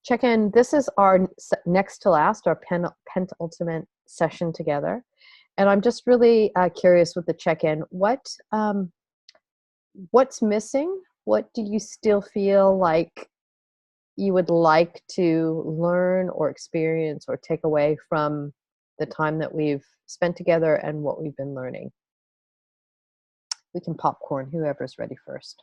check-in. This is our next to last, our penultimate session together. And I'm just really curious with the check-in. What's missing? What do you still feel like you would like to learn or experience or take away from the time that we've spent together and what we've been learning? We can popcorn, whoever's ready first.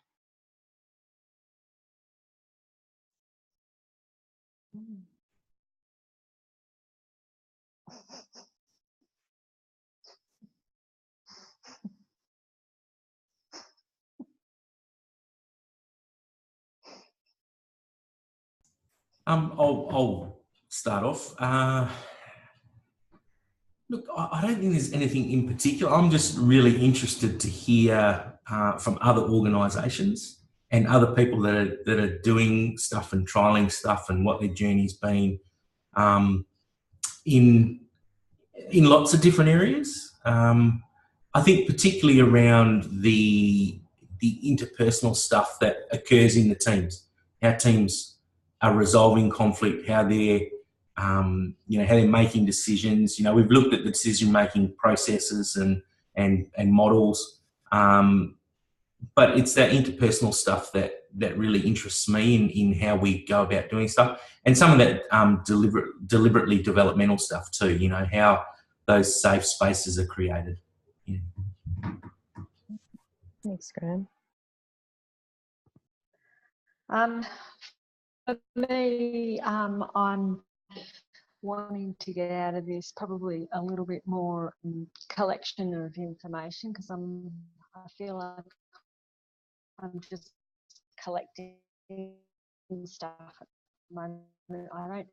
I'll start off. Look, I don't think there's anything in particular. I'm just really interested to hear from other organisations and other people that are doing stuff and trialling stuff and what their journey's been in lots of different areas. I think particularly around the interpersonal stuff that occurs in the teams, how teams are resolving conflict, how they're how they're making decisions. We've looked at the decision-making processes and models, but it's that interpersonal stuff that really interests me in how we go about doing stuff, and some of that deliberately developmental stuff too. How those safe spaces are created. Yeah. Thanks, Graham. For me, I'm wanting to get out of this probably a little bit more collection of information, because I feel like I'm just collecting stuff at the moment. I don't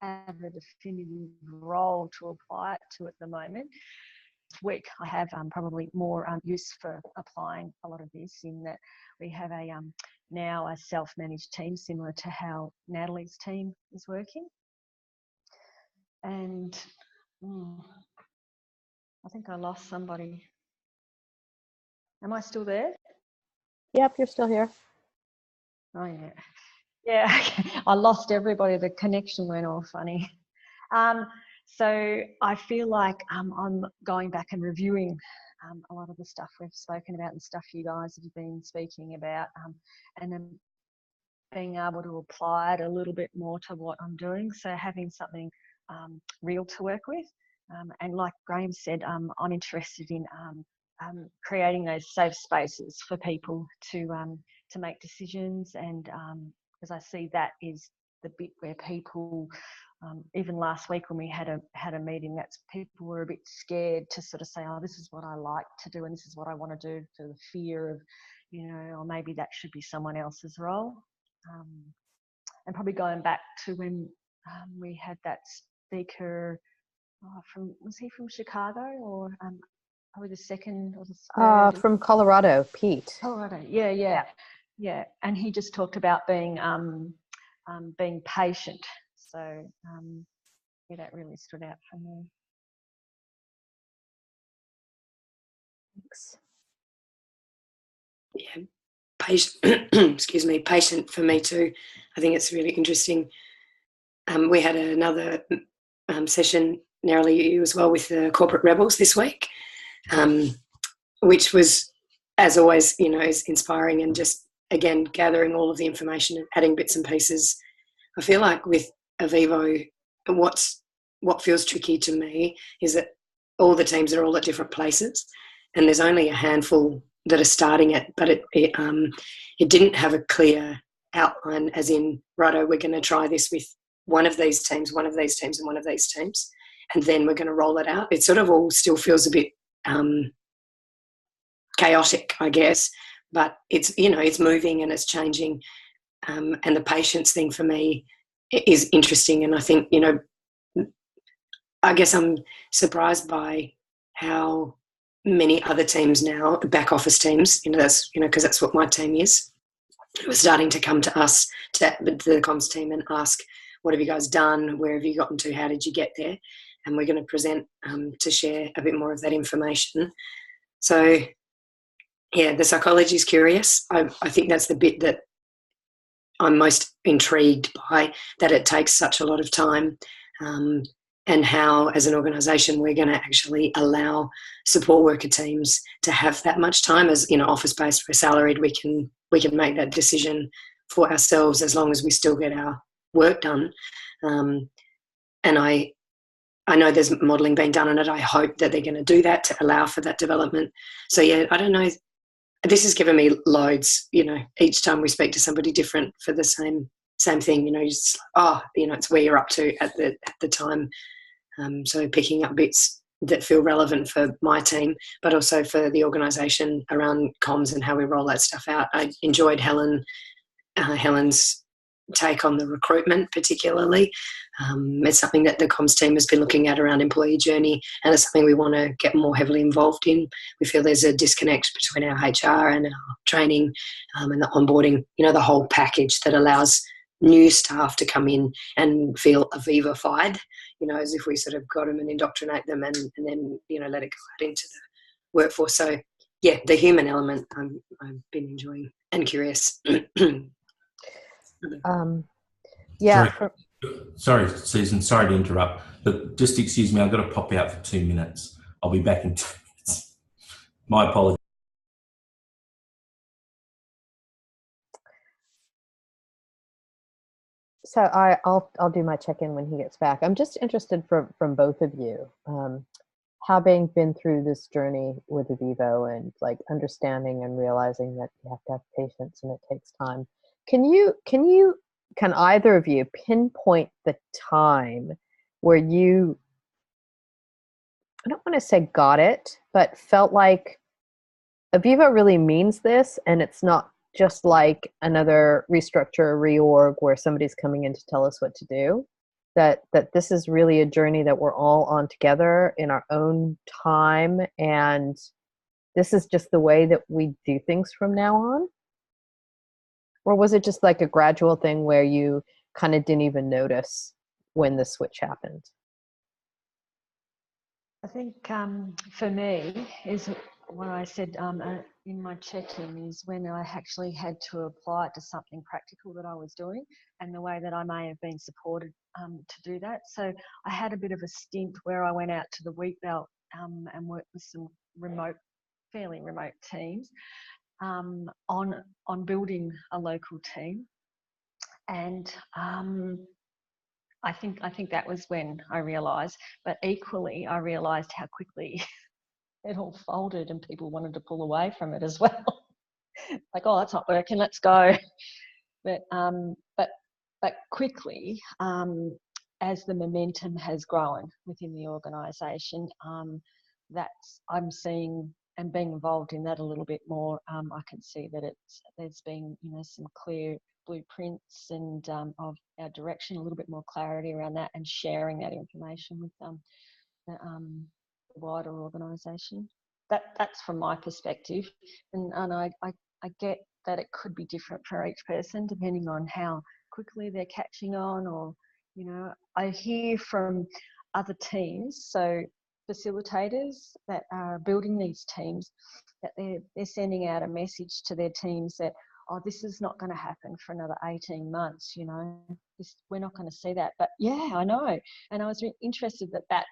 have a definitive role to apply it to at the moment. This week I have probably more use for applying a lot of this, in that we have now a self-managed team similar to how Natalie's team is working. And I think I lost somebody. Am I still there? Yep, you're still here. Oh, yeah. Yeah, I lost everybody. The connection went all funny. So I feel like I'm going back and reviewing a lot of the stuff we've spoken about and stuff you guys have been speaking about, and then being able to apply it a little bit more to what I'm doing. So having something real to work with. And like Graham said, I'm interested in creating those safe spaces for people to make decisions, and because I see that is the bit where people, even last week when we had a meeting, that's people were a bit scared to sort of say, oh, this is what I like to do and this is what I want to do, for the fear of, or maybe that should be someone else's role. And probably going back to when we had that speaker was he from Chicago, or probably the second or the third? From Colorado, Pete. Colorado, yeah. And he just talked about being patient. So yeah, that really stood out for me. Thanks. Yeah, patient. Excuse me, patient for me too. I think it's really interesting. We had another session, narrowly you as well, with the corporate rebels this week, which was, as always, is inspiring, and just again gathering all of the information and adding bits and pieces. I feel like with Avivo, what feels tricky to me is that all the teams are all at different places, and there's only a handful that are starting it, but it didn't have a clear outline, as in, righto, we're going to try this with one of these teams, one of these teams, and one of these teams, and then we're going to roll it out. It sort of all still feels a bit chaotic, I guess, but it's moving and it's changing, and the patience thing for me is interesting. And I think I guess I'm surprised by how many other teams now, back office teams, that's because that's what my team is, we're starting to come to us, to the comms team, and ask, what have you guys done? Where have you gotten to? How did you get there? And we're going to present to share a bit more of that information. So, yeah, the psychology is curious. I think that's the bit that I'm most intrigued by that it takes such a lot of time, and how, as an organisation, we're going to actually allow support worker teams to have that much time. As office-based, we're salaried, we can make that decision for ourselves as long as we still get our work done. And I know there's modelling being done on it. I hope that they're going to do that to allow for that development. So yeah, I don't know. This has given me loads. Each time we speak to somebody different for the same thing, just it's where you're up to at the time. So picking up bits that feel relevant for my team, but also for the organisation around comms and how we roll that stuff out. I enjoyed Helen's take on the recruitment particularly. It's something that the comms team has been looking at around employee journey, and it's something we want to get more heavily involved in. We feel there's a disconnect between our HR and our training and the onboarding, the whole package that allows new staff to come in and feel Aviva-fied, as if we sort of got them and indoctrinate them and then, let it go out into the workforce. So, yeah, the human element I've been enjoying and curious. Yeah. Sorry, Susan. Sorry to interrupt, but just excuse me. I've got to pop out for 2 minutes. I'll be back in 2 minutes. My apologies. So I'll do my check-in when he gets back. I'm just interested from both of you, having been through this journey with Avivo and like understanding and realizing that you have to have patience and it takes time. Can either of you pinpoint the time where you, I don't want to say got it, but felt like Avivo really means this, and it's not just like another restructure or reorg where somebody's coming in to tell us what to do, that this is really a journey that we're all on together in our own time, and this is just the way that we do things from now on? Or was it just like a gradual thing where you kind of didn't even notice when the switch happened? I think for me is what I said in my check-in is when I actually had to apply it to something practical that I was doing, and the way that I may have been supported to do that. So I had a bit of a stint where I went out to the wheat belt and worked with some fairly remote teams on building a local team, and I think that was when I realised. But equally, I realised how quickly it all folded and people wanted to pull away from it as well. Like, oh, that's not working, let's go. But quickly, as the momentum has grown within the organisation, I'm seeing and being involved in that a little bit more. I can see that there's been some clear blueprints and of our direction, a little bit more clarity around that, and sharing that information with the wider organisation. That's from my perspective, and I get that it could be different for each person depending on how quickly they're catching on, or I hear from other teams, so facilitators that are building these teams, that they're sending out a message to their teams that, oh, this is not going to happen for another 18 months, we're not going to see that. But yeah, I know. And I was really interested that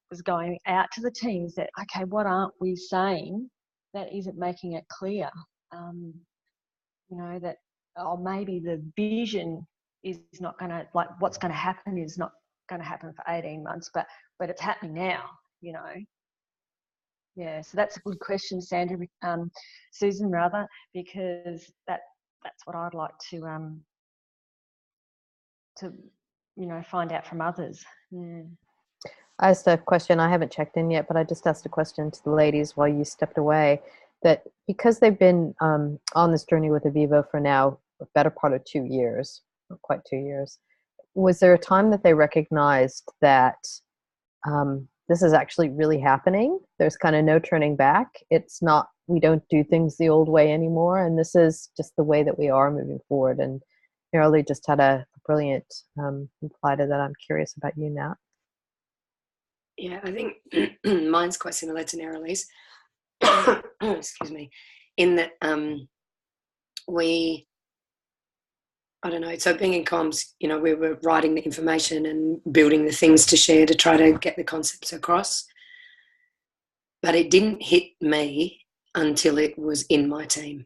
was going out to the teams, that, okay, what aren't we saying that isn't making it clear? That, oh, maybe the vision is not going to, like, what's going to happen is not going to happen for 18 months, but it's happening now, Yeah, so that's a good question, Sandra, Susan, rather, because that's what I'd like to find out from others. Yeah. I asked a question, I haven't checked in yet, but I just asked a question to the ladies while you stepped away, that because they've been on this journey with Avivo for now a better part of 2 years, not quite 2 years, was there a time that they recognized that this is actually really happening? There's kind of no turning back. It's not, we don't do things the old way anymore, and this is just the way that we are moving forward. And Neroli just had a brilliant reply to that. I'm curious about you, Nat. Yeah, I think mine's quite similar to Neroli's. Excuse me. In that we I don't know. So being in comms, we were writing the information and building the things to share to try to get the concepts across. But it didn't hit me until it was in my team.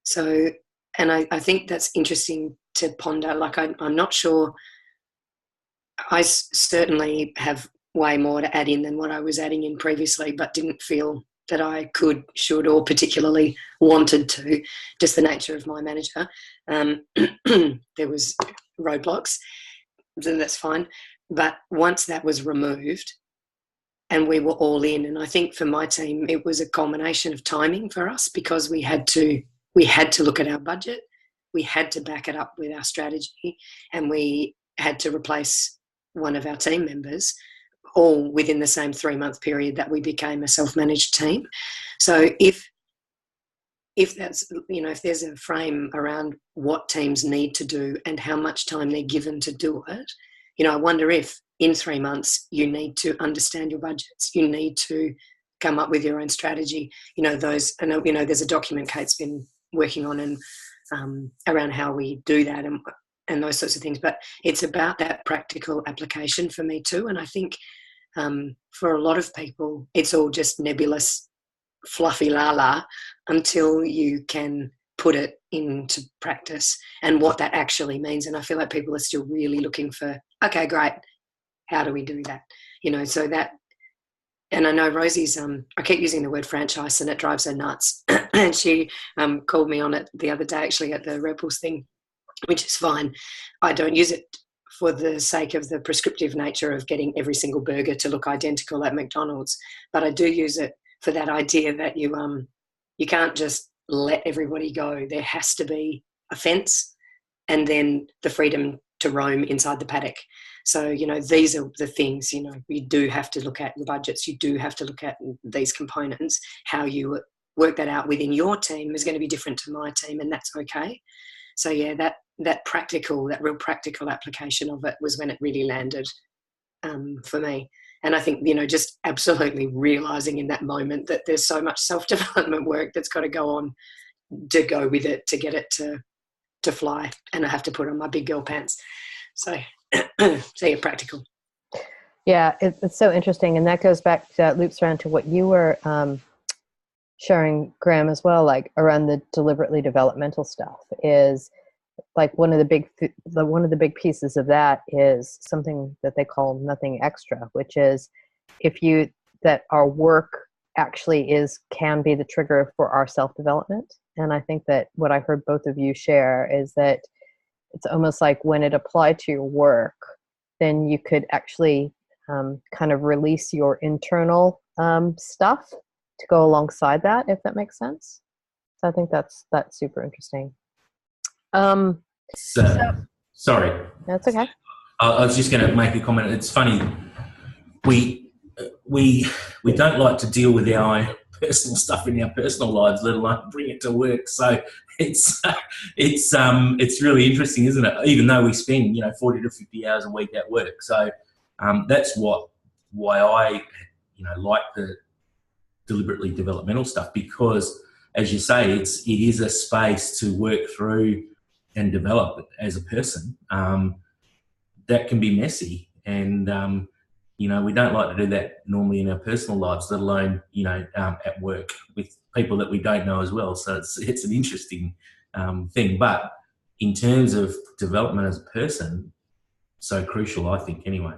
So, and I think that's interesting to ponder. Like, I'm not sure. I certainly have way more to add in than what I was adding in previously, but didn't feel that I could, should, or particularly wanted to, just the nature of my manager. There was roadblocks, so that's fine. But once that was removed and we were all in, and I think for my team, it was a culmination of timing for us, because we had to look at our budget, we had to back it up with our strategy, and we had to replace one of our team members, all within the same 3-month period that we became a self-managed team. So if that's, if there's a frame around what teams need to do and how much time they're given to do it, I wonder if in 3 months you need to understand your budgets, you need to come up with your own strategy. Those, I know, there's a document Kate's been working on and around how we do that and those sorts of things. But it's about that practical application for me too. And I think for a lot of people, it's all just nebulous, fluffy la-la until you can put it into practice and what that actually means. And I feel like people are still really looking for, okay, great, how do we do that? So that, and I know Rosie's, I keep using the word franchise and it drives her nuts. And she called me on it the other day, actually, at the Rebels thing, which is fine. I don't use it for the sake of the prescriptive nature of getting every single burger to look identical at McDonald's. But I do use it for that idea that you can't just let everybody go. There has to be a fence and then the freedom to roam inside the paddock. So, these are the things, you do have to look at your budgets. You do have to look at these components. How you work that out within your team is going to be different to my team, and that's okay. So, yeah, that real practical application of it was when it really landed for me. And I think, just absolutely realising in that moment that there's so much self-development work that's got to go on to go with it, to get it to fly. And I have to put on my big girl pants. So, yeah, practical. Yeah, it's so interesting. And that goes back to, loops around to what you were sharing, Graham, as well, like around the deliberately developmental stuff is like one of the big pieces of that is something that they call nothing extra, which is that our work actually can be the trigger for our self-development. And I think that what I heard both of you share is that it's almost like when it applied to your work, then you could actually kind of release your internal stuff to go alongside that, if that makes sense. So I think that's super interesting. Sorry. That's okay. I was just going to make a comment. It's funny. We don't like to deal with our personal stuff in our personal lives, let alone bring it to work. So it's really interesting, isn't it? Even though we spend 40 to 50 hours a week at work. So that's why I like the deliberately developmental stuff, because as you say, it is a space to work through and develop as a person. That can be messy, and we don't like to do that normally in our personal lives, let alone at work with people that we don't know as well. So it's an interesting thing, but in terms of development as a person, so crucial, I think, anyway.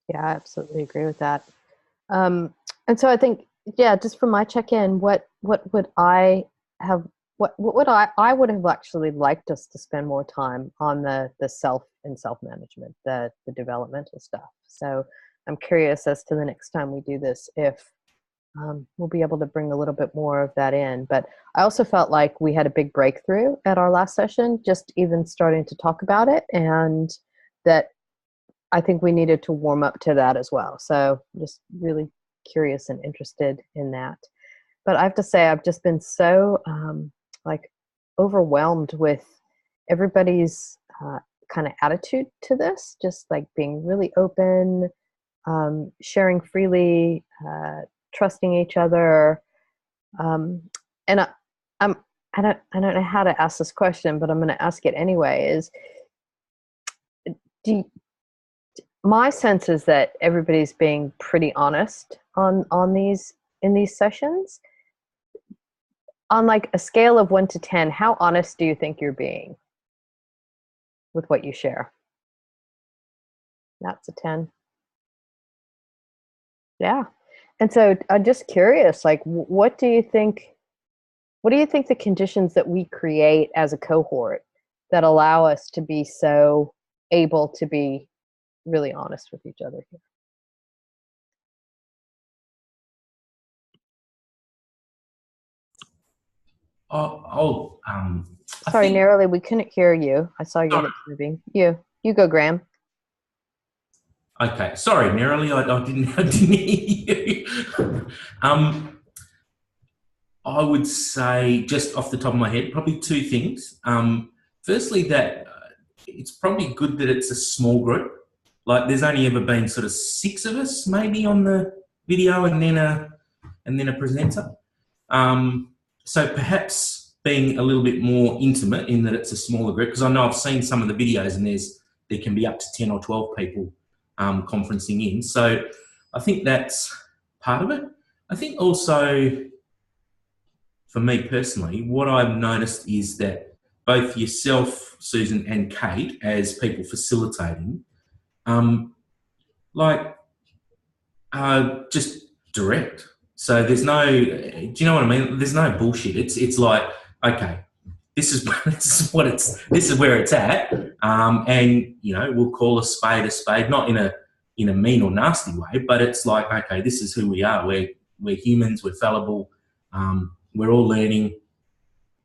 Yeah, I absolutely agree with that. And so I think, just from my check-in, what would I have? What would I would have actually liked us to spend more time on the self and self-management, the developmental stuff. So I'm curious as to the next time we do this, if we'll be able to bring a little bit more of that in. But I also felt like we had a big breakthrough at our last session, just even starting to talk about it, and that I think we needed to warm up to that as well. So just really curious and interested in that. But I have to say, I've just been so overwhelmed with everybody's kind of attitude to this, just like being really open, sharing freely, trusting each other. And I don't know how to ask this question, but I'm going to ask it anyway. Is my sense is that everybody's being pretty honest on these in these sessions. On like a scale of 1 to 10, how honest do you think you're being with what you share? That's a 10. Yeah. And so I'm just curious, like, what do you think the conditions that we create as a cohort that allow us to be so able to be really honest with each other here? Sorry, narrowly, we couldn't hear you. I saw your lips moving. You go, Graham. Okay, sorry, narrowly, I didn't hear you. I would say, just off the top of my head, probably 2 things. Firstly, that it's probably good that it's a small group. Like, there's only ever been sort of 6 of us, maybe, on the video, and then a presenter. So perhaps being a little bit more intimate in that it's a smaller group, because I know I've seen some of the videos and there can be up to 10 or 12 people conferencing in. So I think that's part of it. I think also, for me personally, what I've noticed is that both yourself, Susan, and Kate, as people facilitating, just direct. So there's no, do you know what I mean? There's no bullshit. It's like, okay, this is where it's at, and we'll call a spade, not in a mean or nasty way, but it's like, okay, this is who we are. We're humans. We're fallible. We're all learning.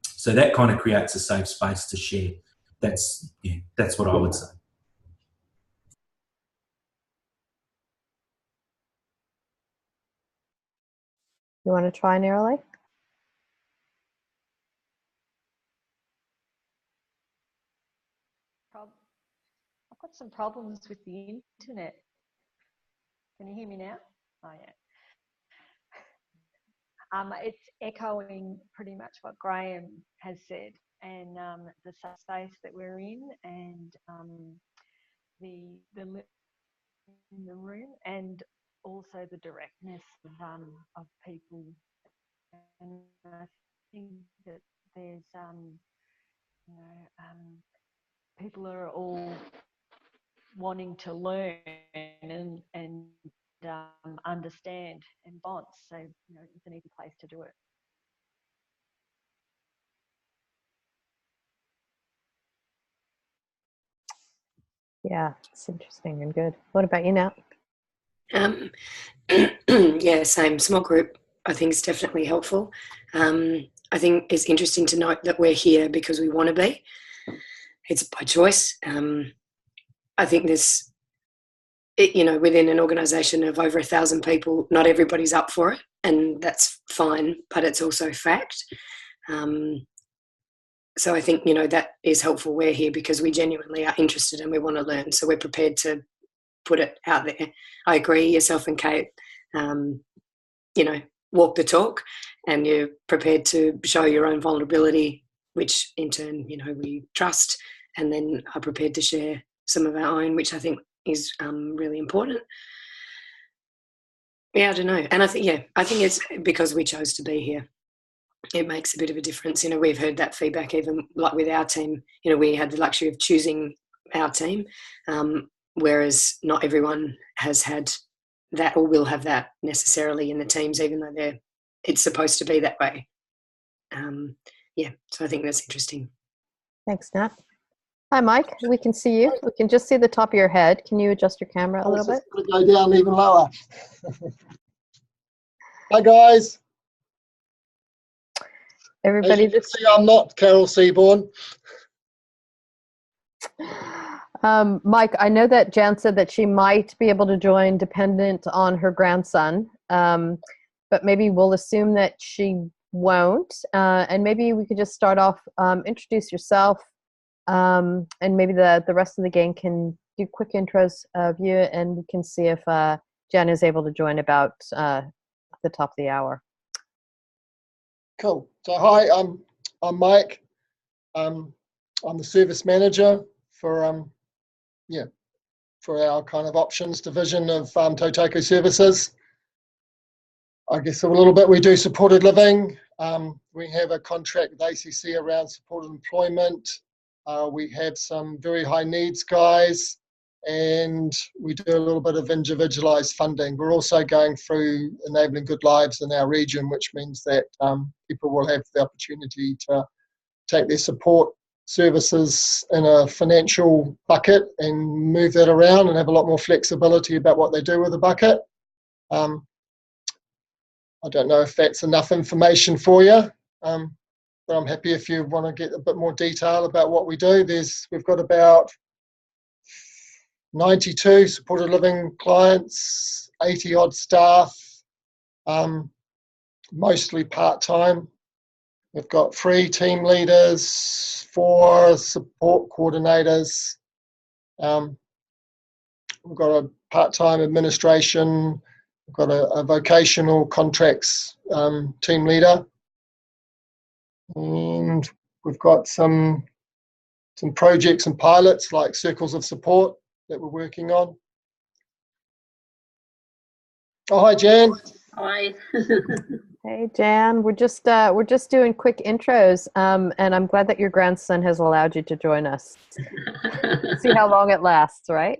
So that kind of creates a safe space to share. That's what I would say. You want to try, narrowly? I've got some problems with the internet. Can you hear me now? Oh, yeah. It's echoing pretty much what Graham has said, and the space that we're in, and the in the room, and also the directness of people. And I think that there's people are all wanting to learn and understand and bond. So it's an easy place to do it. Yeah, it's interesting and good. What about you, Nat? Yeah, same. Small group, I think, is definitely helpful. I think it's interesting to note that we're here because we want to be. It's by choice. I think there's, within an organisation of over 1,000 people, not everybody's up for it, and that's fine, but it's also fact. So I think, that is helpful. We're here because we genuinely are interested and we want to learn, so we're prepared to put it out there. I agree, yourself and Kate, walk the talk, and you're prepared to show your own vulnerability, which in turn, we trust, and then are prepared to share some of our own, which I think is really important. Yeah, I don't know. And I think it's because we chose to be here. It makes a bit of a difference. We've heard that feedback even like with our team. We had the luxury of choosing our team, whereas not everyone has had that or will have that necessarily in the teams, even though it's supposed to be that way. So I think that's interesting. Thanks, Nat. Hi, Mike. We can see you. We can just see the top of your head. Can you adjust your camera a little bit? Go down even lower. Hi, guys. Everybody, as you can see, I'm not Carol Seaborn. Mike, I know that Jan said that she might be able to join dependent on her grandson, but maybe we'll assume that she won't. And maybe we could just start off, introduce yourself, and maybe the rest of the gang can do quick intros of you, and we can see if Jan is able to join about the top of the hour. Cool. So hi, I'm I'm Mike. I'm the service manager for our kind of options division of Tautoko services. I guess a little bit we do supported living. We have a contract with ACC around supported employment. We have some very high needs guys, and we do a little bit of individualised funding. We're also going through Enabling Good Lives in our region, which means that people will have the opportunity to take their support services in a financial bucket and move that around and have a lot more flexibility about what they do with the bucket. I don't know if that's enough information for you, but I'm happy if you want to get a bit more detail about what we do. We've got about 92 supported living clients, 80 odd staff, mostly part-time. We've got 3 team leaders, 4 support coordinators. We've got a part-time administration. We've got a vocational contracts team leader. And we've got some projects and pilots like circles of support that we're working on. Oh, hi, Jan. Hi. Hey, Jan. We're just doing quick intros, and I'm glad that your grandson has allowed you to join us. See how long it lasts, right?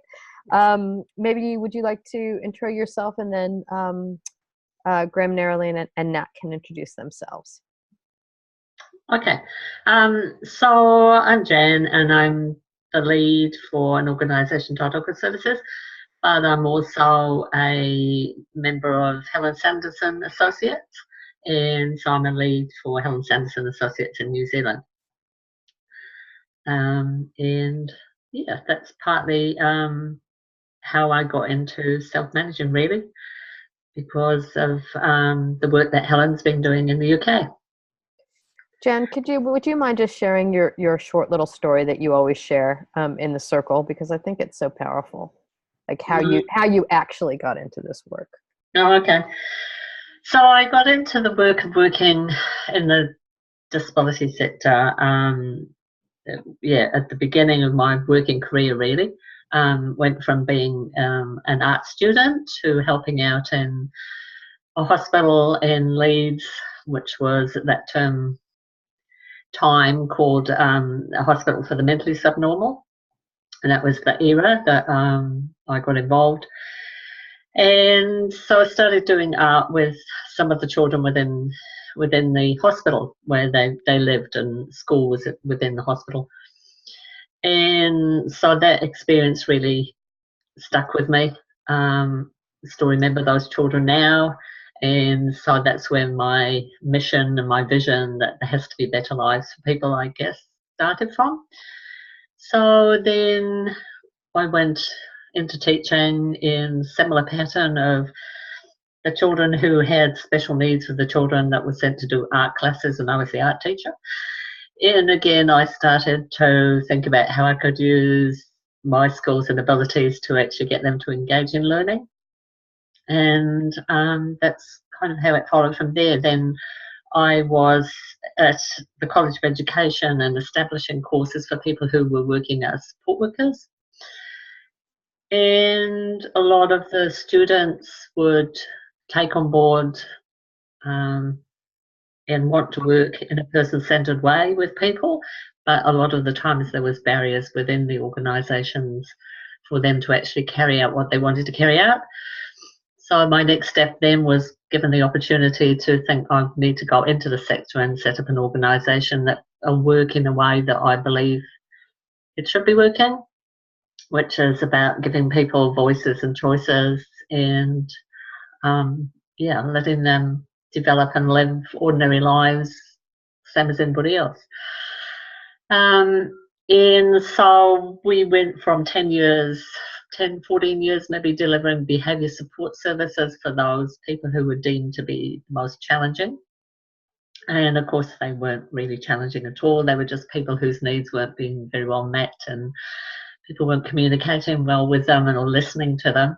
Maybe would you like to intro yourself, and then Graham, Nerylene, and Nat can introduce themselves. Okay. So I'm Jan, and I'm the lead for an organisation, Tautoko Services, but I'm also a member of Helen Sanderson Associates, and so I'm a lead for Helen Sanderson Associates in New Zealand. And yeah, that's partly how I got into self-managing, really, because of the work that Helen's been doing in the UK. Jan, would you mind just sharing your short little story that you always share in the circle, because I think it's so powerful, like how you actually got into this work. Oh, okay. So I got into the work of working in the disability sector, at the beginning of my working career, really. Went from being an art student to helping out in a hospital in Leeds, which was at that time called a hospital for the mentally subnormal, and that was the era that I got involved. And so I started doing art with some of the children within the hospital where they lived, and school was within the hospital. And so that experience really stuck with me. Still remember those children now. And so that's where my mission and my vision that there has to be better lives for people, I guess, started from. So then I went into teaching in similar pattern of the children who had special needs with the children that were sent to do art classes, and I was the art teacher. And again, I started to think about how I could use my skills and abilities to actually get them to engage in learning. And that's kind of how it followed from there. Then I was at the College of Education and establishing courses for people who were working as support workers. And a lot of the students would take on board and want to work in a person-centred way with people, but a lot of the times there was barriers within the organisations for them to actually carry out what they wanted to carry out. So my next step then was given the opportunity to think I need to go into the sector and set up an organisation that will work in a way that I believe it should be working, which is about giving people voices and choices and letting them develop and live ordinary lives, same as anybody else. And so we went from 10, 14 years maybe delivering behaviour support services for those people who were deemed to be most challenging. And of course they weren't really challenging at all. They were just people whose needs weren't being very well met, and people weren't communicating well with them or listening to them.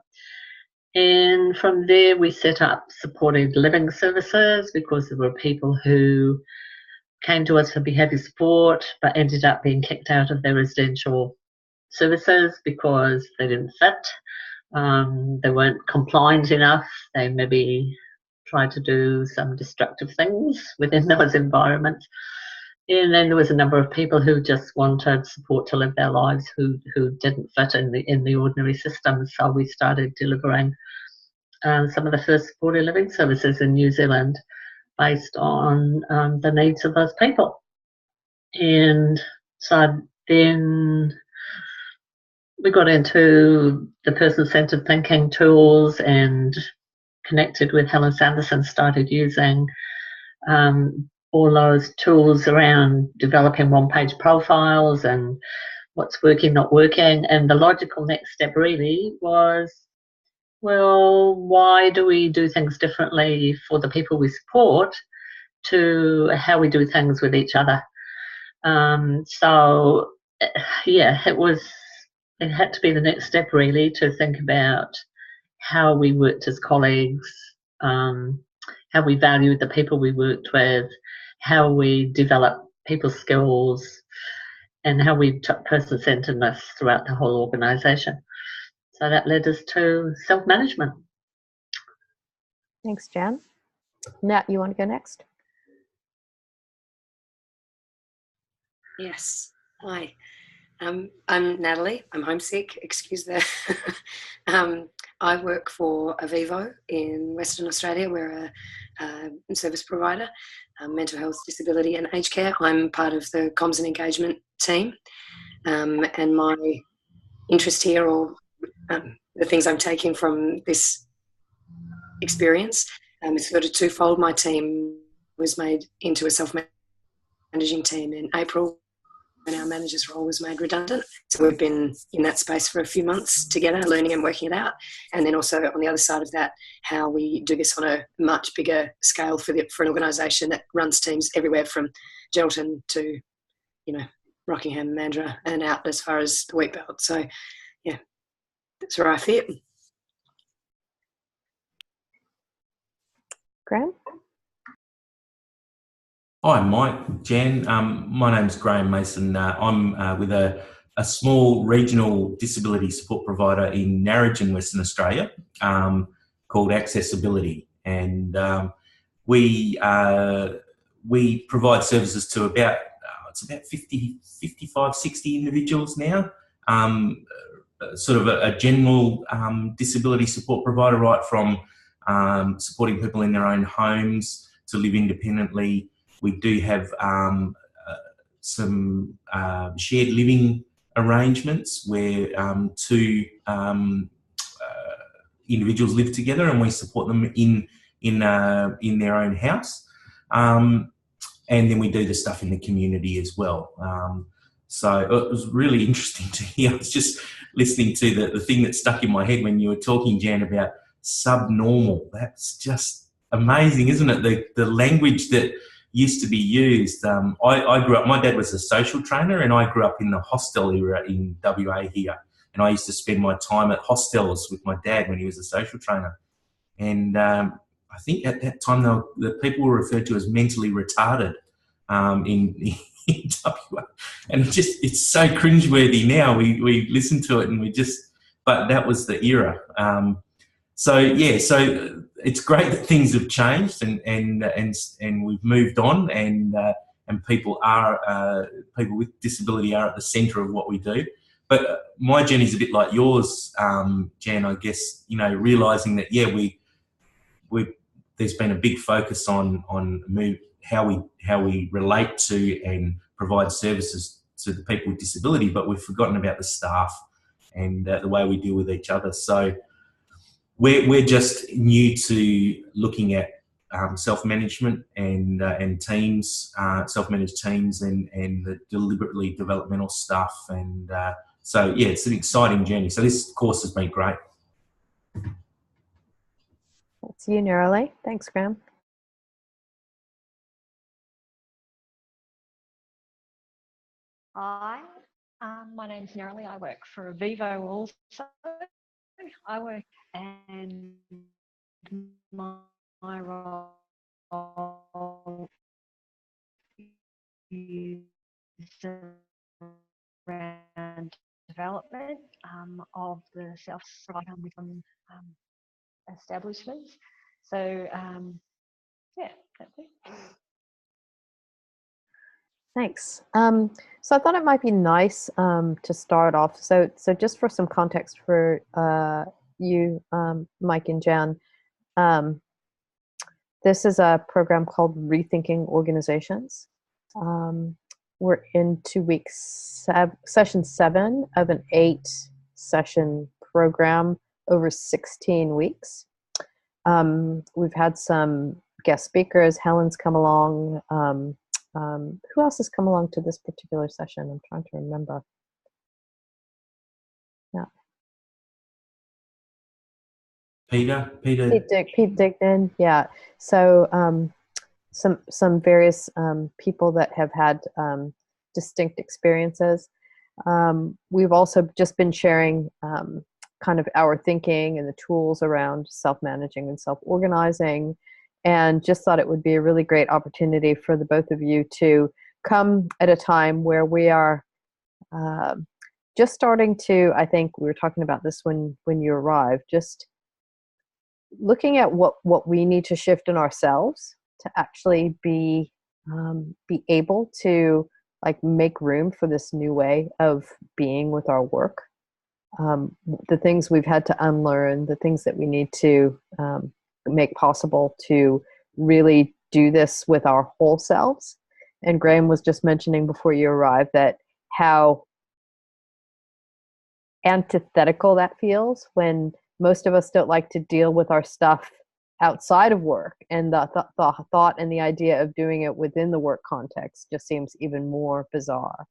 And from there we set up supported living services, because there were people who came to us for behaviour support but ended up being kicked out of their residential services because they didn't fit. They weren't compliant enough. They maybe tried to do some destructive things within those environments. And then there was a number of people who just wanted support to live their lives who didn't fit in the ordinary system. So we started delivering some of the first supported living services in New Zealand based on the needs of those people. And so then we got into the person-centered thinking tools and connected with Helen Sanderson, started using all those tools around developing one-page profiles and what's working, not working. And the logical next step really was, well, why do we do things differently for the people we support to how we do things with each other? So yeah, it had to be the next step really, to think about how we worked as colleagues, how we valued the people we worked with, how we developed people's skills, and how we took person-centeredness throughout the whole organisation. So that led us to self-management. Thanks, Jan. Nat, you want to go next? Yes. Hi. I'm Natalie. I'm homesick. Excuse the. I work for Avivo in Western Australia. We're a service provider, mental health, disability, and aged care. I'm part of the comms and engagement team, and my interest here, or the things I'm taking from this experience, is sort of twofold. My team was made into a self-managing team in April, and our manager's role was made redundant. So we've been in that space for a few months together, learning and working it out. And then also on the other side of that, how we do this on a much bigger scale for an organisation that runs teams everywhere from Geraldton to, Rockingham, Mandurah, and out as far as the Wheatbelt. So, yeah, that's where I fit. Graham? Hi, Mike, Jan. My name's Graham Mason. I'm with a small regional disability support provider in Narrogin, Western Australia, called Accessibility. And we provide services to about 55, 60 individuals now. Sort of a general disability support provider, right from supporting people in their own homes to live independently. We do have some shared living arrangements where two individuals live together, and we support them in their own house. And then we do the stuff in the community as well. So it was really interesting to hear. I was just listening to the thing that stuck in my head when you were talking, Jan, about subnormal. That's just amazing, isn't it? The language that used to be used. I grew up, my dad was a social trainer, and I grew up in the hostel era in WA here. And I used to spend my time at hostels with my dad when he was a social trainer. And I think at that time, the people were referred to as mentally retarded in WA. And it's so cringeworthy now. We listen to it and but that was the era. So it's great that things have changed and we've moved on, and people with disability are at the centre of what we do. But my journey is a bit like yours, Jan. I guess realising that there's been a big focus on how we relate to and provide services to the people with disability, but we've forgotten about the staff and the way we deal with each other. So we're just new to looking at self-management and teams, self-managed teams, and the deliberately developmental stuff. And so it's an exciting journey. So this course has been great. That's you, Neroli. Thanks, Graham. Hi, my name's Neroli. I work for Avivo also. I work, and my role around development of the self-provider with establishments. So yeah, that's it. Thanks. So I thought it might be nice to start off. So just for some context for you, Mike and Jan, this is a program called Rethinking Organizations. We're in 2 weeks, session 7 of an 8-session program over 16 weeks. We've had some guest speakers. Helen's come along. Who else has come along to this particular session? I'm trying to remember. Yeah. Pete Dignan. Yeah. So some various people that have had distinct experiences. We've also just been sharing kind of our thinking and the tools around self-managing and self-organizing, and just thought it would be a really great opportunity for the both of you to come at a time where we are just starting to, I think we were talking about this when you arrived, just looking at what we need to shift in ourselves to actually be able to like make room for this new way of being with our work. The things we've had to unlearn, the things that we need to make possible to really do this with our whole selves. And Graham was just mentioning before you arrived that how antithetical that feels when most of us don't like to deal with our stuff outside of work, and the thought and the idea of doing it within the work context just seems even more bizarre.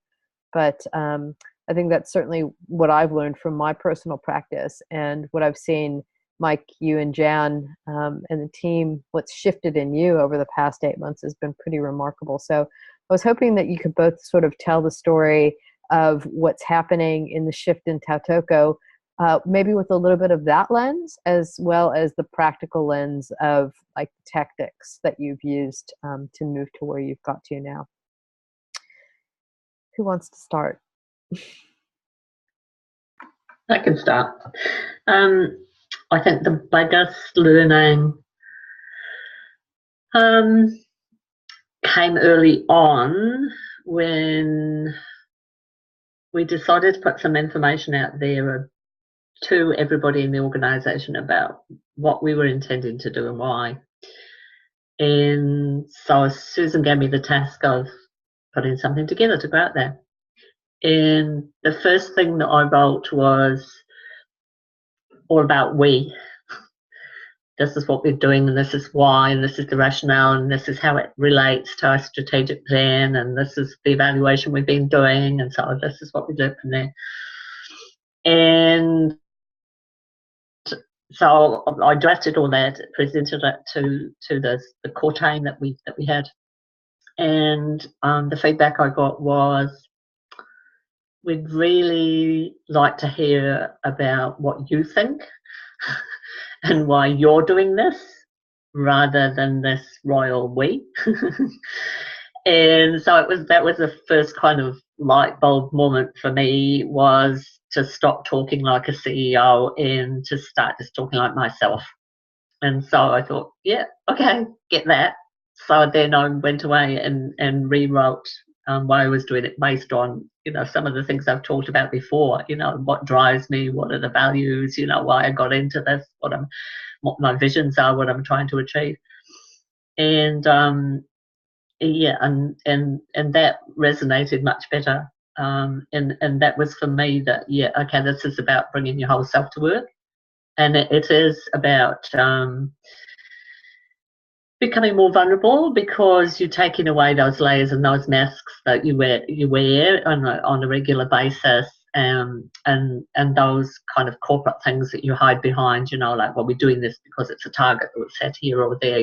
But I think that's certainly what I've learned from my personal practice, and what I've seen Mike, you and Jan and the team, what's shifted in you over the past 8 months has been pretty remarkable. So I was hoping that you could both sort of tell the story of what's happening in the shift in Tautoko, maybe with a little bit of that lens, as well as the practical lens of like the tactics that you've used to move to where you've got to now. Who wants to start? I can start. I think the biggest learning came early on when we decided to put some information out there to everybody in the organisation about what we were intending to do and why. And so Susan gave me the task of putting something together to go out there. And the first thing that I wrote was all about we. This is what we're doing, and this is why, and this is the rationale, and this is how it relates to our strategic plan, and this is the evaluation we've been doing, and so this is what we do from there. And so I drafted all that, presented it to the core team that we had, and the feedback I got was, we'd really like to hear about what you think and why you're doing this rather than this royal we. And so that was the first kind of light bulb moment for me, was to stop talking like a CEO and to start just talking like myself. And so I thought, yeah, okay, get that. So then I went away and rewrote why I was doing it based on, some of the things I've talked about before, what drives me, what are the values, why I got into this, what my visions are, what I'm trying to achieve. And and that resonated much better. And that was for me that, yeah, okay, this is about bringing your whole self to work. And it is about becoming more vulnerable, because you're taking away those layers and those masks that you wear on a regular basis, and those kind of corporate things that you hide behind, like, well, we're doing this because it's a target that was set here or there,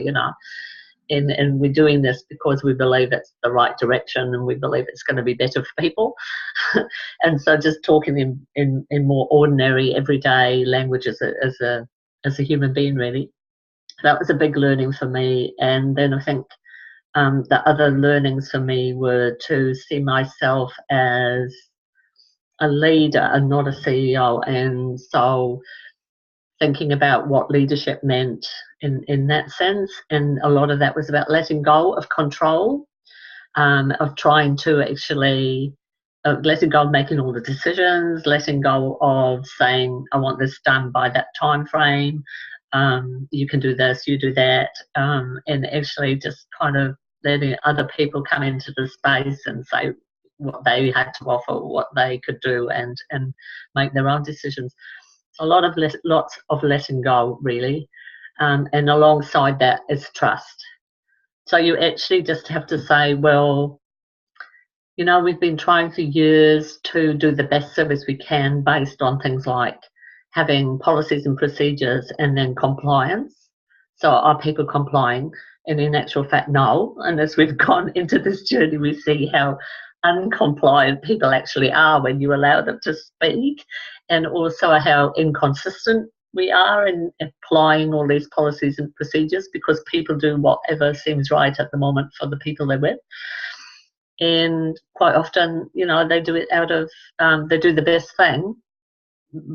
and we're doing this because we believe it's the right direction and we believe it's going to be better for people. And so just talking in more ordinary, everyday language as a human being, really. That was a big learning for me. And then I think the other learnings for me were to see myself as a leader and not a CEO, and so thinking about what leadership meant in that sense, and a lot of that was about letting go of control, of trying to actually letting go of making all the decisions, letting go of saying I want this done by that time frame, you can do this, you do that, and actually just kind of letting other people come into the space and say what they had to offer, what they could do, and make their own decisions. Lots of letting go, really, and alongside that is trust. So you actually just have to say, well, you know, we've been trying for years to do the best service we can based on things like having policies and procedures and then compliance. So are people complying? And in actual fact, no. And as we've gone into this journey, we see how uncompliant people actually are when you allow them to speak, and also how inconsistent we are in applying all these policies and procedures, because people do whatever seems right at the moment for the people they're with. And quite often, you know, they do it out of, they do the best thing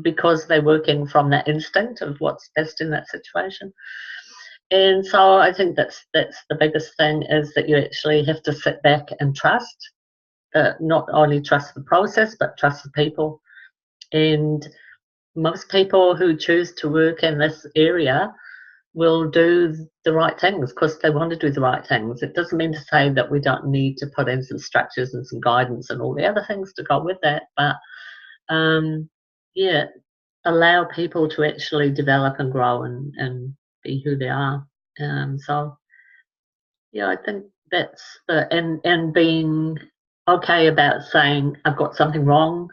because they're working from that instinct of what's best in that situation. And so I think that's the biggest thing, is that you actually have to sit back and trust, not only trust the process, but trust the people. And most people who choose to work in this area will do the right things because they want to do the right things. It doesn't mean to say that we don't need to put in some structures and some guidance and all the other things to go with that, but yeah, allow people to actually develop and grow and be who they are. So yeah, I think that's and being okay about saying I've got something wrong.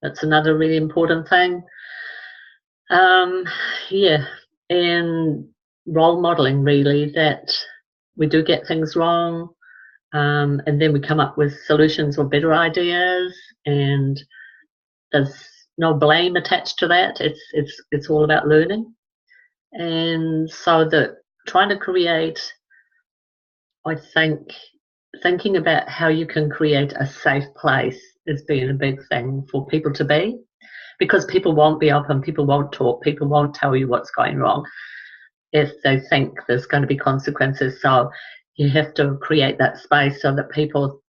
That's another really important thing. Yeah, and role modeling, really, that we do get things wrong, and then we come up with solutions or better ideas, and there's no blame attached to that. It's all about learning. And so that trying to create, I think, thinking about how you can create a safe place has been a big thing for people to be, because people won't be open, people won't talk, people won't tell you what's going wrong if they think there's going to be consequences. So you have to create that space so that people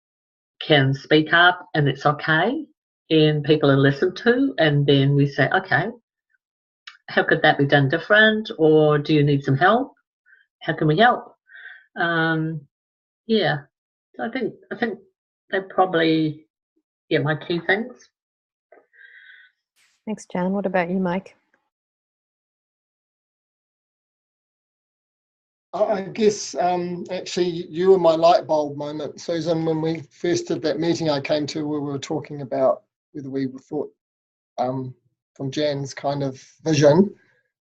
can speak up and it's okay, and people are listened to, and then we say, okay, how could that be done different, or do you need some help? How can we help? Yeah, I think they're probably my key things. Thanks, Jan. What about you, Mike? I guess actually you were my light bulb moment, Susan. When we first did that meeting I came to, where we were talking about whether we thought, from Jan's kind of vision,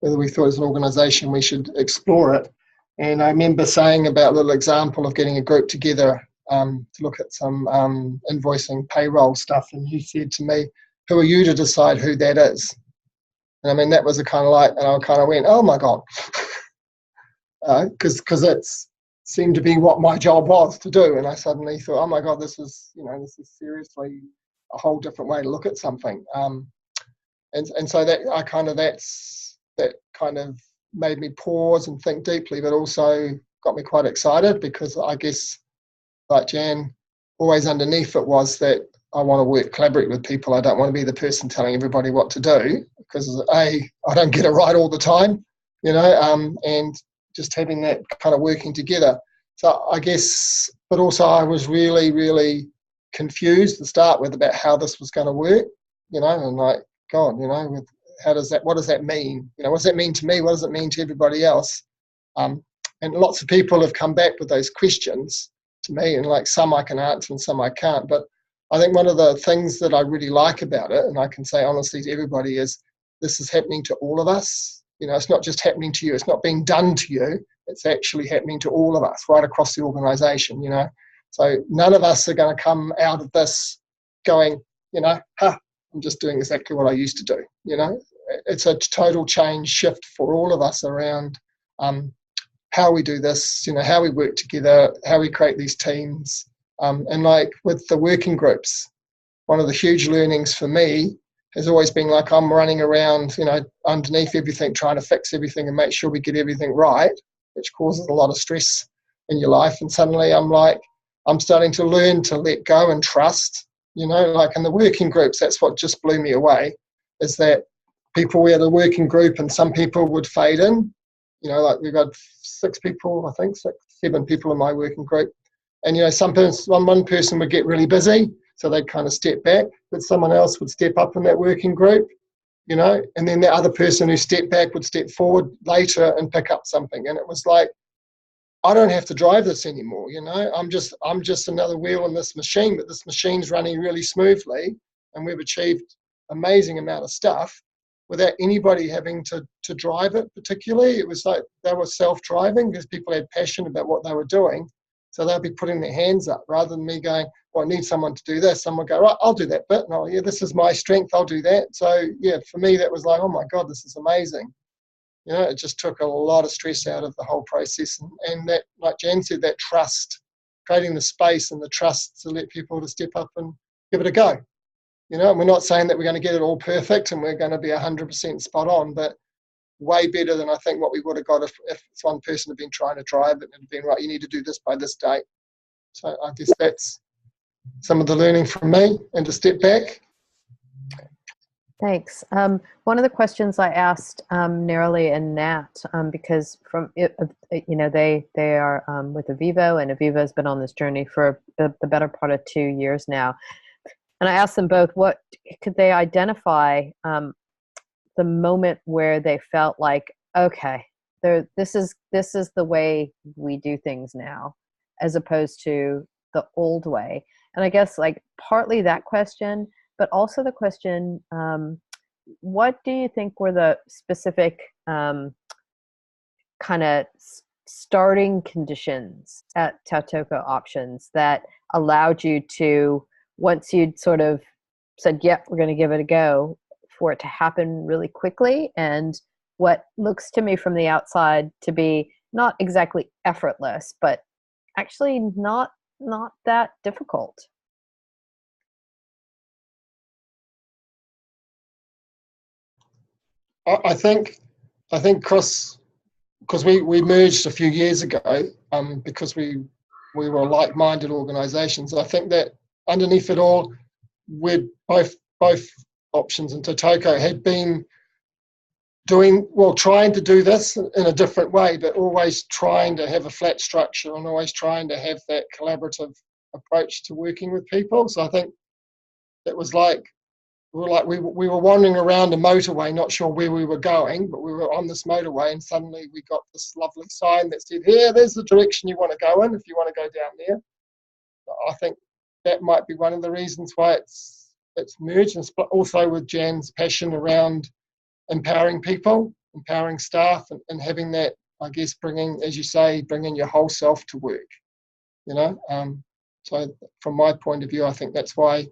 whether we thought as an organisation we should explore it. And I remember saying about a little example of getting a group together to look at some invoicing, payroll stuff, and you said to me, who are you to decide who that is? And I mean, that was a kind of like, and I kind of went, oh my God. Because it seemed to be what my job was to do, and I suddenly thought, oh my God, this is seriously a whole different way to look at something, and so that kind of made me pause and think deeply, but also got me quite excited, because I guess, like Jan, always underneath it was that I want to collaborate with people. I don't want to be the person telling everybody what to do, because I don't get it right all the time, and just having that kind of working together. So I guess, but also I was really, really confused to start with about how this was going to work, and like, God, with what does that mean? What does that mean to me? What does it mean to everybody else? And lots of people have come back with those questions to me, and like some I can answer and some I can't. But I think one of the things that I really like about it, and I can say honestly to everybody, is this is happening to all of us. It's not just happening to you. It's not being done to you. It's actually happening to all of us right across the organisation, So none of us are going to come out of this going, I'm just doing exactly what I used to do, It's a total change shift for all of us around how we do this, how we work together, how we create these teams. And like with the working groups, one of the huge learnings for me has always been like I'm running around, underneath everything, trying to fix everything and make sure we get everything right, which causes a lot of stress in your life. And suddenly I'm starting to learn to let go and trust, like in the working groups, that's what just blew me away, is that we had a working group and some people would fade in, like we've got 7 people in my working group. And, one person would get really busy, so they'd kind of step back, but someone else would step up in that working group, and then the other person who stepped back would step forward later and pick up something. And it was like, I don't have to drive this anymore, I'm just another wheel in this machine, but this machine's running really smoothly, and we've achieved amazing amount of stuff without anybody having to drive it particularly. It was like they were self-driving because people had passion about what they were doing. So they'll be putting their hands up rather than me going, well, I need someone to do this. Someone go, right, I'll do that bit. No, yeah, this is my strength. I'll do that. So yeah, for me, that was like, oh my God, this is amazing. It just took a lot of stress out of the whole process. And that, like Jan said, that trust, creating the space and the trust to let people to step up and give it a go. And we're not saying that we're going to get it all perfect and we're going to be 100% spot on, but way better than I think what we would have got if one person had been trying to drive it and had been, right, you need to do this by this date. So I guess that's some of the learning from me, and to step back. Thanks. One of the questions I asked Neroli and Nat, because from it, they are with Avivo, and Avivo has been on this journey for the better part of 2 years now. And I asked them both, what could they identify the moment where they felt like, okay, this is the way we do things now, as opposed to the old way. And I guess like partly that question, but also the question, what do you think were the specific kind of starting conditions at Tautoko Options that allowed you to, once you'd sort of said, yep, we're going to give it a go, for it to happen really quickly, and what looks to me from the outside to be not exactly effortless, but actually not that difficult? I think because we merged a few years ago, because we were like-minded organisations. I think that underneath it all, we're both Options and Tautoko had been trying to do this in a different way, but always trying to have a flat structure and always trying to have that collaborative approach to working with people. So I think it was like we were wandering around a motorway, not sure where we were going, but we were on this motorway, and suddenly we got this lovely sign that said, "Here, there's the direction you want to go in if you want to go down there." I think that might be one of the reasons why it's merged, and also with Jan's passion around empowering people, empowering staff, and having that, I guess, bringing your whole self to work, so from my point of view, I think that's why,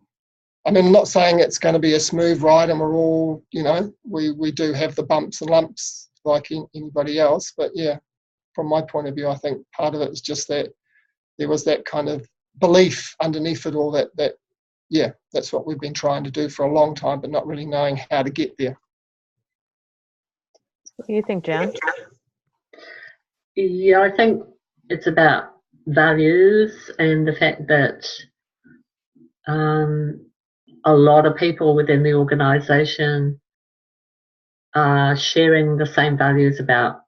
I'm not saying it's going to be a smooth ride and we're all, we do have the bumps and lumps like anybody else, but yeah, from my point of view, I think part of it is just that there was that kind of belief underneath it all that yeah, that's what we've been trying to do for a long time, but not really knowing how to get there. What do you think, Jan? Yeah, I think it's about values and the fact that a lot of people within the organisation are sharing the same values about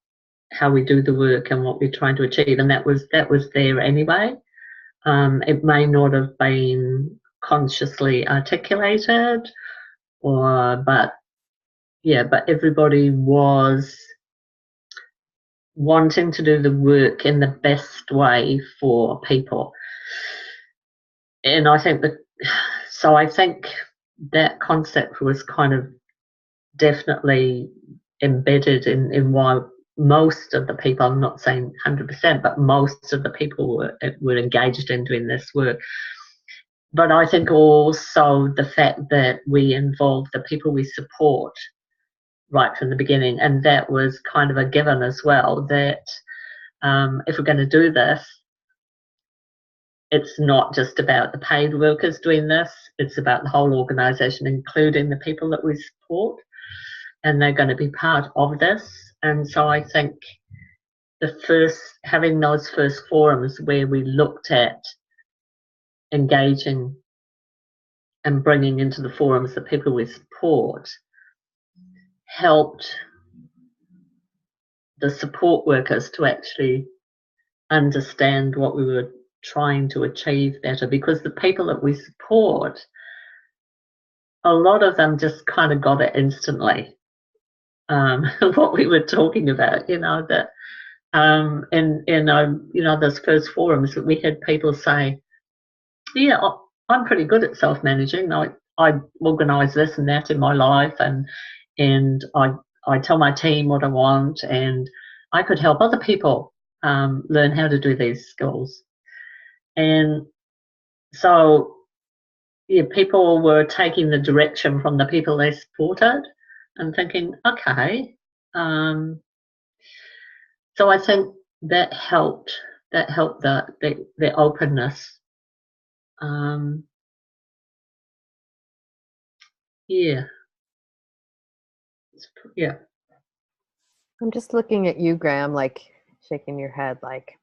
how we do the work and what we're trying to achieve, and that was there anyway. It may not have been consciously articulated, but everybody was wanting to do the work in the best way for people. And I think that concept was kind of definitely embedded in why most of the people, I'm not saying 100%, but most of the people were engaged in doing this work. But I think also the fact that we involve the people we support right from the beginning, and that was kind of a given as well, that if we're going to do this, it's not just about the paid workers doing this, it's about the whole organisation, including the people that we support, and they're going to be part of this. And so I think having those first forums where we looked at engaging and bringing into the forums the people we support helped the support workers to actually understand what we were trying to achieve better, because the people that we support, a lot of them just kind of got it instantly. What we were talking about, that in those first forums that we had people say, yeah, I'm pretty good at self-managing. I organise this and that in my life, and I tell my team what I want, and I could help other people learn how to do these skills. And so, yeah, people were taking the direction from the people they supported and thinking, okay. So I think that helped the openness. Yeah. Yeah. I'm just looking at you, Graham, like shaking your head, like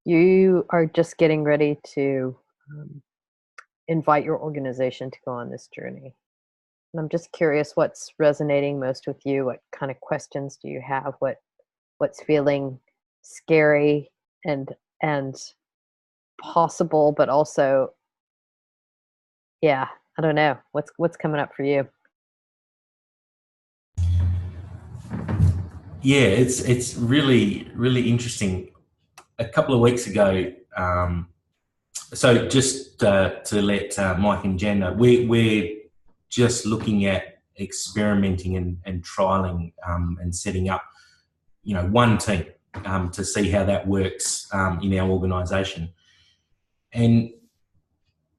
you are just getting ready to invite your organization to go on this journey. And I'm just curious what's resonating most with you. What kind of questions do you have? What's feeling scary and possible, but also, yeah, I don't know. What's coming up for you? Yeah, it's really, really interesting. A couple of weeks ago, so just to let Mike and Jen know, we're just looking at experimenting and trialing and setting up, one team to see how that works in our organisation. And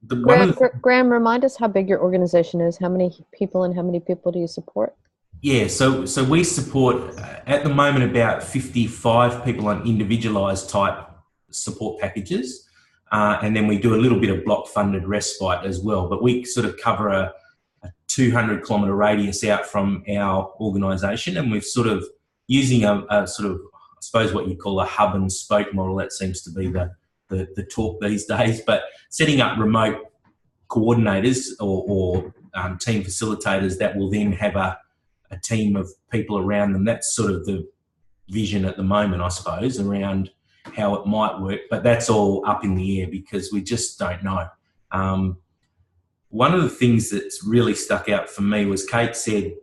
Graham, remind us how big your organization is. How many people and how many people do you support? Yeah, so we support at the moment about 55 people on individualised type support packages, and then we do a little bit of block funded respite as well. But we sort of cover a 200 kilometre radius out from our organisation, and we've sort of using a sort of, I suppose, what you call a hub and spoke model. That seems to be the talk these days. But setting up remote coordinators or team facilitators that will then have a team of people around them. That's sort of the vision at the moment, I suppose, around how it might work. But that's all up in the air because we just don't know. One of the things that's really stuck out for me was Kate said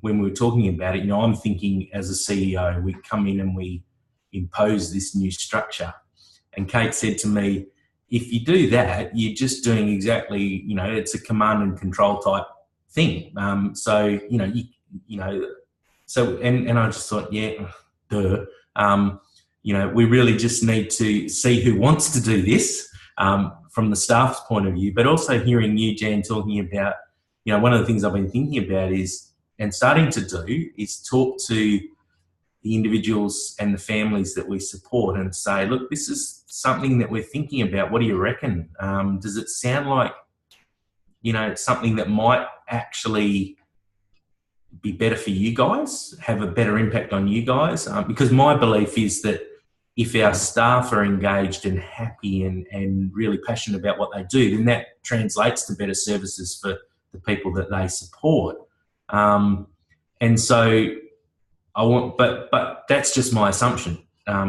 when we were talking about it, I'm thinking as a CEO, we come in and we impose this new structure. And Kate said to me, if you do that, you're just doing exactly, it's a command and control type thing. So and I just thought, yeah, duh. We really just need to see who wants to do this from the staff's point of view, but also hearing you, Jan, talking about, one of the things I've been thinking about is, and starting to do, is talk to the individuals and the families that we support and say, look, this is something that we're thinking about. What do you reckon? Does it sound like, something that might actually be better for you guys, have a better impact on you guys? Because my belief is that if our staff are engaged and happy and really passionate about what they do, then that translates to better services for the people that they support. And so but that's just my assumption.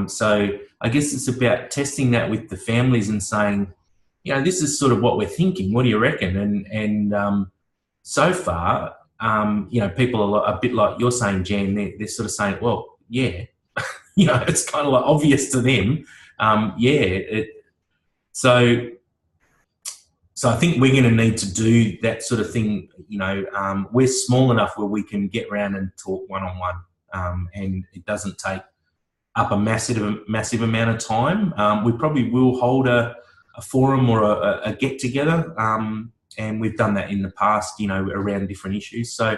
So I guess it's about testing that with the families and saying, this is sort of what we're thinking. What do you reckon? And so far, people are a bit like you're saying, Jan. They're sort of saying, well, yeah, it's kind of like obvious to them. So I think we're going to need to do that sort of thing. We're small enough where we can get around and talk one-on-one, and it doesn't take up a massive amount of time. We probably will hold a forum or a get-together, and we've done that in the past, around different issues. So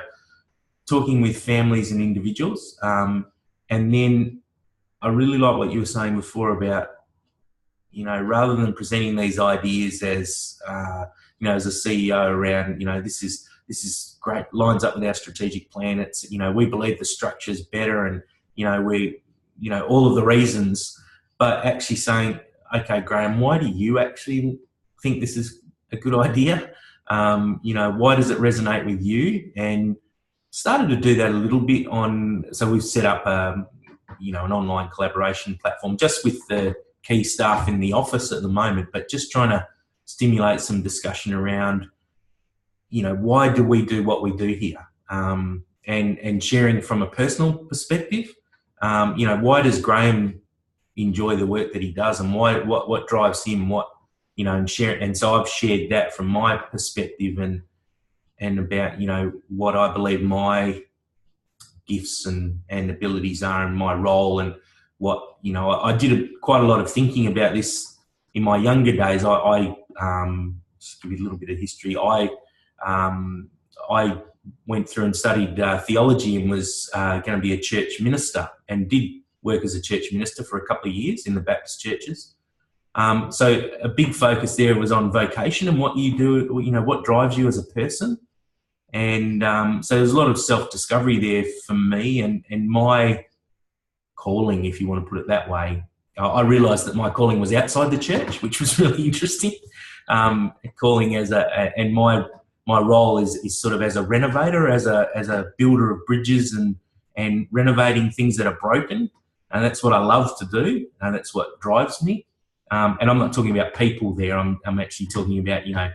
talking with families and individuals, and then I really like what you were saying before about, you know, rather than presenting these ideas as, you know, as a CEO around, you know, this is great, lines up with our strategic plan. It's, you know, we believe the structure's better, and, you know, you know, all of the reasons, but actually saying, okay, Graham, why do you actually think this is a good idea? You know, why does it resonate with you? And started to do that a little bit so we've set up, you know, an online collaboration platform just with the key staff in the office at the moment, but just trying to stimulate some discussion around, you know, why do we do what we do here? And sharing from a personal perspective, you know, why does Graham enjoy the work that he does, and what drives him, you know, and so I've shared that from my perspective and about, you know, what I believe my gifts and abilities are in my role, and what, you know, I did quite a lot of thinking about this in my younger days. I just give you a little bit of history. I went through and studied theology and was going to be a church minister, and did work as a church minister for a couple of years in the Baptist churches. So a big focus there was on vocation and what you do, you know, what drives you as a person. And so there's a lot of self-discovery there for me, and my calling, if you want to put it that way. I realised that my calling was outside the church, which was really interesting. Calling and my role is sort of as a renovator, as a builder of bridges and renovating things that are broken, and that's what I love to do, and that's what drives me. And I'm not talking about people there. I'm actually talking about, you know,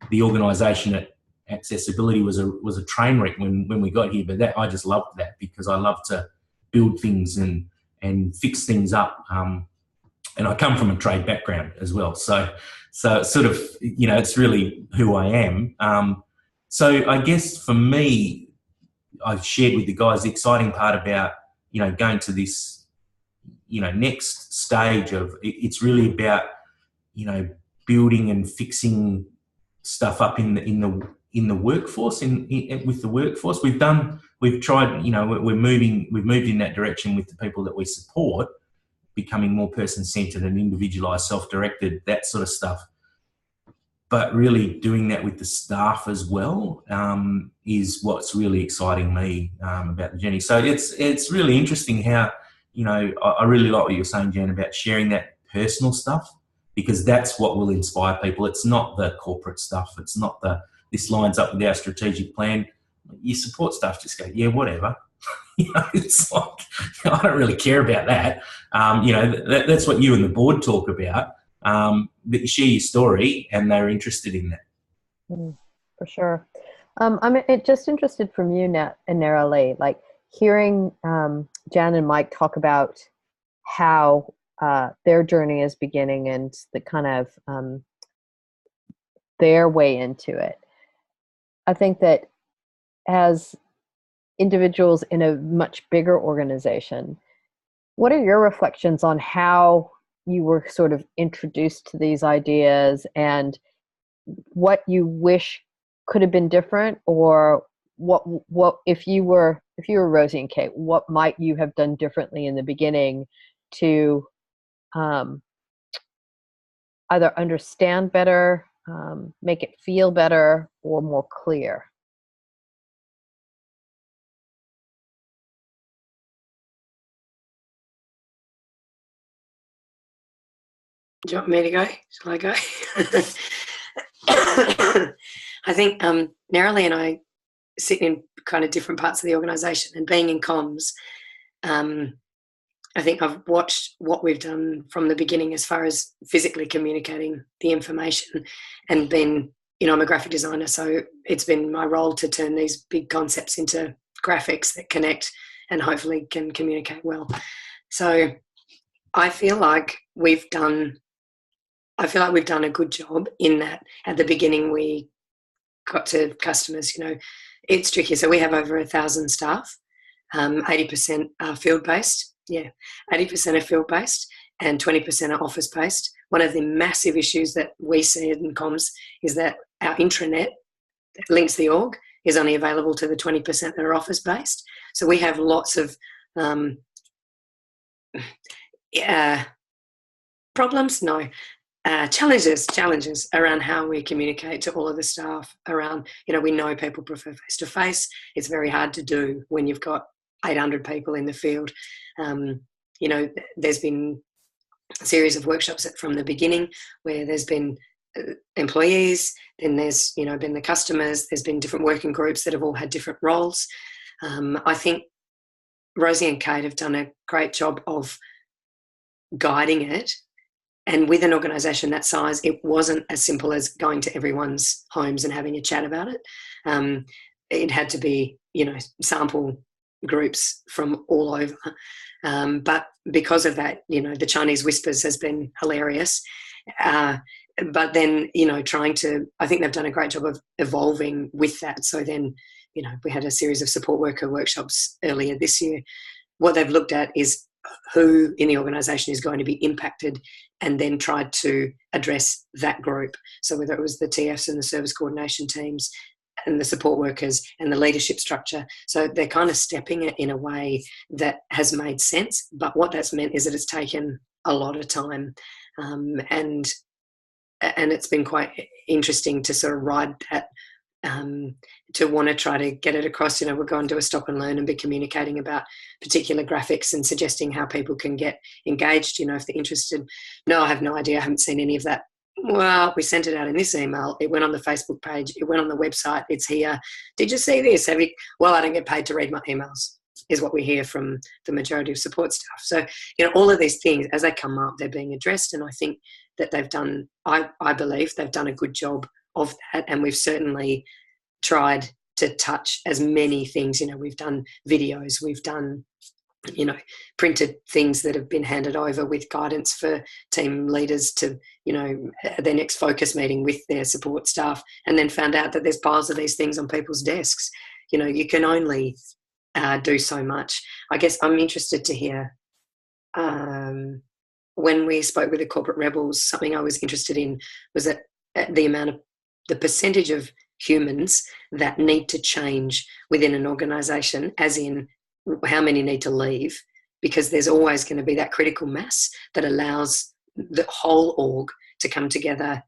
the organisation at Accessibility was a train wreck when we got here, but that I just loved that, because I love to build things and fix things up. And I come from a trade background as well, so sort of, you know, it's really who I am. So I guess for me, I've shared with the guys the exciting part about, you know, going to this, you know, next stage of it's really about, you know, building and fixing stuff up in the workforce, with the workforce. We've tried, you know, we've moved in that direction with the people that we support, becoming more person-centered and individualized, self-directed, that sort of stuff. But really doing that with the staff as well is what's really exciting me about the journey. So it's really interesting how, you know, I really like what you're saying, Jan, about sharing that personal stuff, because that's what will inspire people. It's not the corporate stuff. It's not this lines up with our strategic plan. Your support staff just go, yeah, whatever. You know, it's like, I don't really care about that. You know, that's what you and the board talk about. But you share your story, and they're interested in that. For sure. I'm just interested from you, Nara-Lee, like hearing Jan and Mike talk about how their journey is beginning and the kind of their way into it. I think that as individuals in a much bigger organization, what are your reflections on how you were sort of introduced to these ideas, and what you wish could have been different, or what if you were Rosie and Kate, what might you have done differently in the beginning to either understand better, make it feel better, or more clear? Do you want me to go? Shall I go? I think Nara-Lee and I sit in kind of different parts of the organisation, and being in comms, I think I've watched what we've done from the beginning as far as physically communicating the information, and been, you know, I'm a graphic designer, so it's been my role to turn these big concepts into graphics that connect and hopefully can communicate well. So I feel like we've done a good job in that. At the beginning, we got to customers, you know, it's tricky. So we have over 1,000 staff, 80% are field-based. Yeah, 80% are field-based and 20% are office-based. One of the massive issues that we see in comms is that our intranet that links the org is only available to the 20% that are office-based. So we have lots of problems, no. Challenges around how we communicate to all of the staff around, we know people prefer face-to-face. It's very hard to do when you've got 800 people in the field. There's been a series of workshops from the beginning where there's been employees, then there's, been the customers, there's been different working groups that have all had different roles. I think Rosie and Kate have done a great job of guiding it. And with an organisation that size, it wasn't as simple as going to everyone's homes and having a chat about it. It had to be, sample groups from all over. But because of that, the Chinese whispers has been hilarious. But then, I think they've done a great job of evolving with that. So then, we had a series of support worker workshops earlier this year. What they've looked at is who in the organisation is going to be impacted, and then tried to address that group. So whether it was the TFs and the service coordination teams and the support workers and the leadership structure. So they're kind of stepping it in a way that has made sense. But what that's meant is that it's taken a lot of time. And it's been quite interesting to sort of ride that, to want to try to get it across. We're going to do a stop and learn and be communicating about particular graphics and suggesting how people can get engaged, if they're interested. No, I have no idea. I haven't seen any of that. Well, we sent it out in this email. It went on the Facebook page. It went on the website. It's here. Did you see this? Well, I don't get paid to read my emails, is what we hear from the majority of support staff. So, all of these things, as they come up, they're being addressed. And I think that they've done, I believe they've done a good job of that. And we've certainly tried to touch as many things. We've done videos, we've done, printed things that have been handed over with guidance for team leaders to, their next focus meeting with their support staff, and then found out that there's piles of these things on people's desks. You can only do so much. I guess I'm interested to hear, when we spoke with the corporate rebels, something I was interested in was that the percentage of humans that need to change within an organisation, as in how many need to leave, because there's always going to be that critical mass that allows the whole org to come together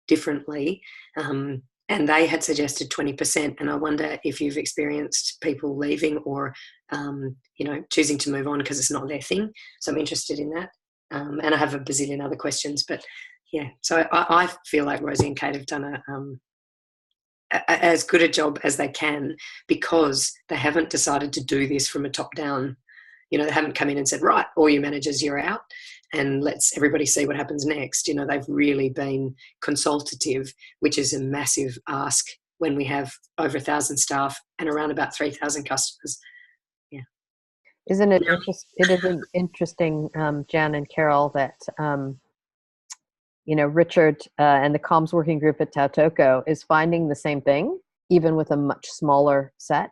differently. And they had suggested 20%. And I wonder if you've experienced people leaving or, choosing to move on because it's not their thing. So I'm interested in that. And I have a bazillion other questions, but yeah. So I feel like Rosie and Kate have done as good a job as they can, because they haven't decided to do this from a top down. They haven't come in and said, right, all you managers, you're out, and let's everybody see what happens next. They've really been consultative, which is a massive ask when we have over 1,000 staff and around about 3,000 customers. Yeah. Isn't it interesting, Jan and Carol, that Richard and the comms working group at Tautoko is finding the same thing, even with a much smaller set.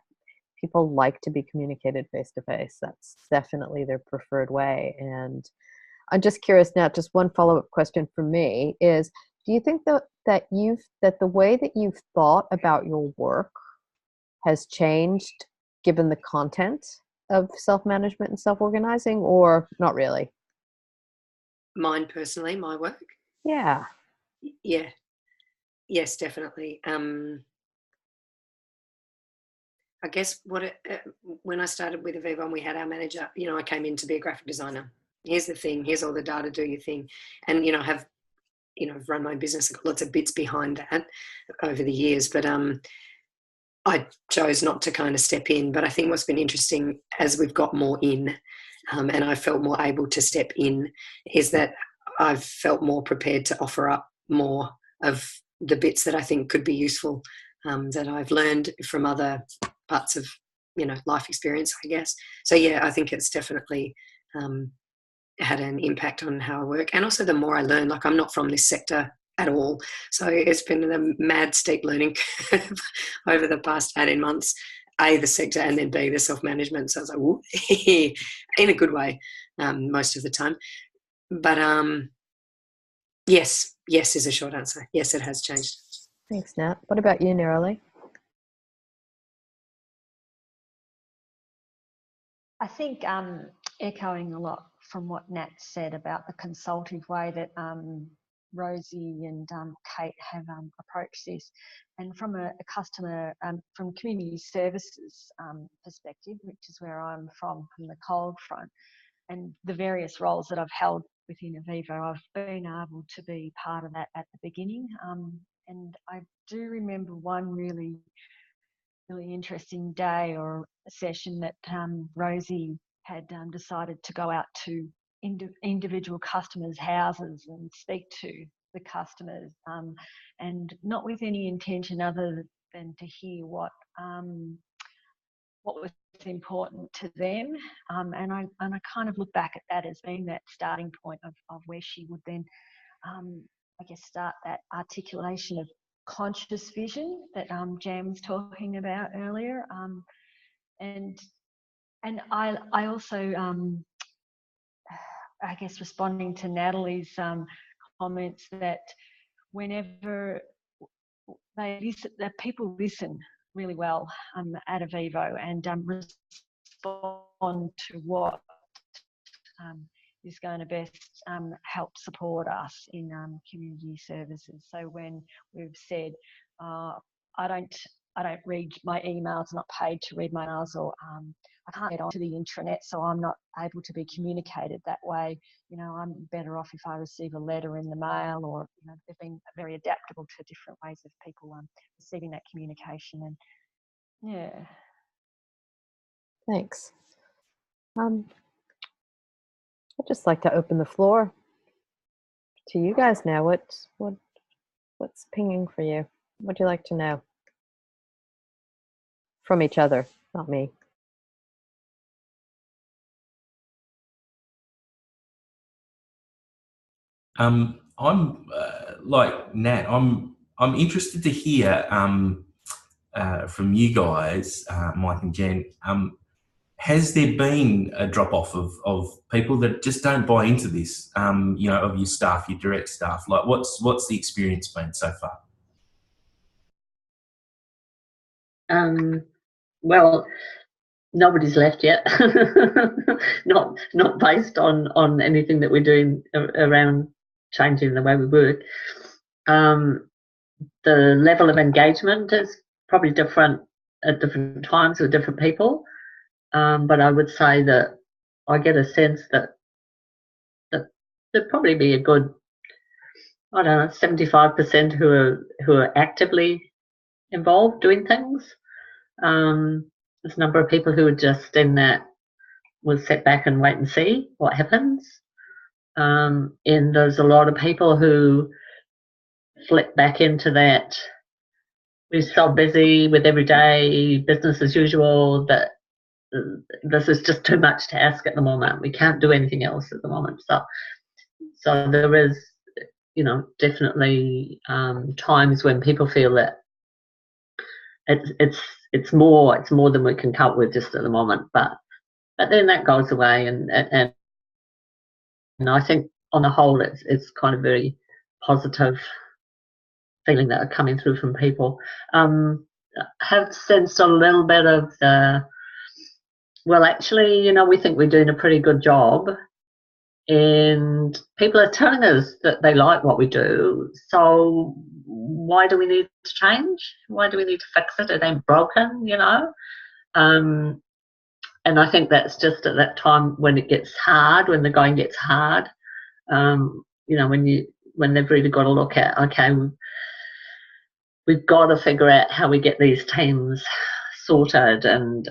People like to be communicated face-to-face. That's definitely their preferred way. And I'm just curious now, just one follow-up question from me is, do you think that the way that you've thought about your work has changed given the content of self-management and self-organizing, or not really? Mine personally, my work? Yeah. Yeah. Yes, definitely. I guess when I started with Aviva and we had our manager, I came in to be a graphic designer. Here's the thing. Here's all the data. Do your thing. And I've run my own business. I've got lots of bits behind that over the years, but I chose not to kind of step in. But I think what's been interesting as we've got more in, and I felt more able to step in, is that I've felt more prepared to offer up more of the bits that I think could be useful, that I've learned from other parts of, life experience, I guess. So yeah, I think it's definitely had an impact on how I work. And also the more I learn, like I'm not from this sector at all. So it's been a mad steep learning curve over the past 18 months, A, the sector, and then B, the self-management. So I was like, whoop, in a good way, most of the time. But yes is a short answer. Yes, it has changed. Thanks, Nat. What about you, Neroli? I think echoing a lot from what Nat said about the consultative way that Rosie and Kate have approached this, and from a customer, from community services perspective, which is where I'm from the cold front, and the various roles that I've held within Avivo, I've been able to be part of that at the beginning. And I do remember one really interesting day or a session that Rosie had decided to go out to individual customers' houses and speak to the customers, and not with any intention other than to hear what was important to them. And I kind of look back at that as being that starting point of where she would then, I guess, start that articulation of conscious vision that Jan was talking about earlier. And I also, I guess, responding to Natalie's comments, that whenever they listen, that people listen really well at Avivo and respond to what is going to best help support us in community services. So when we've said, I don't read my emails, I'm not paid to read my emails, or I can't get onto the intranet, so I'm not able to be communicated that way. You know, I'm better off if I receive a letter in the mail, or, you know, they've been very adaptable to different ways of people receiving that communication. And yeah. Thanks. I'd just like to open the floor to you guys now. What's pinging for you? What'd you like to know from each other, not me? I'm like Nat. I'm interested to hear from you guys, Mike and Jen. Has there been a drop off of people that just don't buy into this? You know, of your staff, your direct staff. Like, what's the experience been so far? Well, nobody's left yet. not based on anything that we're doing around changing the way we work. The level of engagement is probably different at different times with different people, but I would say that I get a sense that there'd probably be a good, I don't know, 75% who are actively involved doing things. There's a number of people who are just in that, will sit back and wait and see what happens. And there's a lot of people who flip back into that, we're so busy with everyday business as usual that this is just too much to ask at the moment. We can't do anything else at the moment. So there is, you know, definitely times when people feel that it's more than we can cope with just at the moment. But then that goes away, and I think on the whole it's kind of very positive feeling that are coming through from people. Have sensed a little bit of the, well, actually, you know, we think we're doing a pretty good job, and people are telling us that they like what we do, so why do we need to change? Why do we need to fix it? It ain't broken, you know. And I think that's just at that time when it gets hard, when the going gets hard, you know, when they've really got to look at, okay, we've got to figure out how we get these teams sorted, and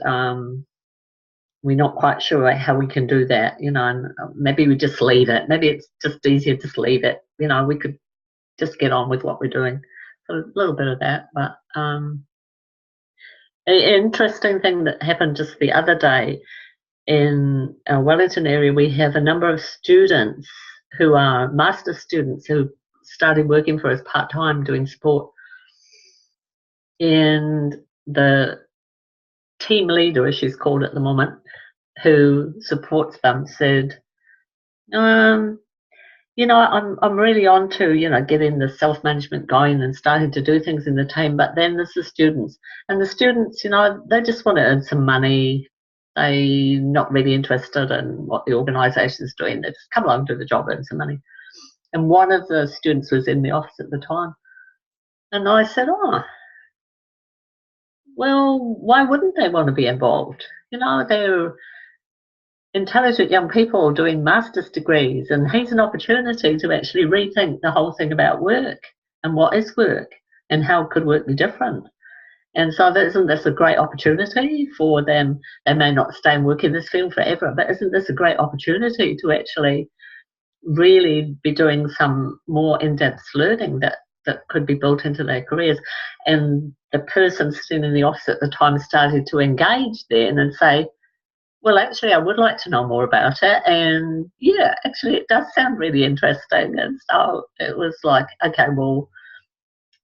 we're not quite sure how we can do that, you know, and maybe we just leave it. Maybe it's just easier to just leave it. You know, we could just get on with what we're doing. So a little bit of that. But an interesting thing that happened just the other day in our Wellington area, we have a number of students who are master's students who started working for us part-time doing support. And the team leader, as she's called at the moment, who supports them, said, you know, I'm really on to, you know, getting the self-management going and starting to do things in the team, but then there's the students. And the students, you know, they just want to earn some money. They're not really interested in what the organisation's doing. They just come along, do the job, earn some money. And one of the students was in the office at the time. And I said, oh, well, why wouldn't they want to be involved? You know, they're intelligent young people doing master's degrees, and here's an opportunity to actually rethink the whole thing about work and what is work and how could work be different. And so isn't this a great opportunity for them? They may not stay and work in this field forever, but isn't this a great opportunity to actually really be doing some more in-depth learning that could be built into their careers? And the person sitting in the office at the time started to engage then and say, well, actually, I would like to know more about it. And yeah, actually, it does sound really interesting. And so it was like, okay, well,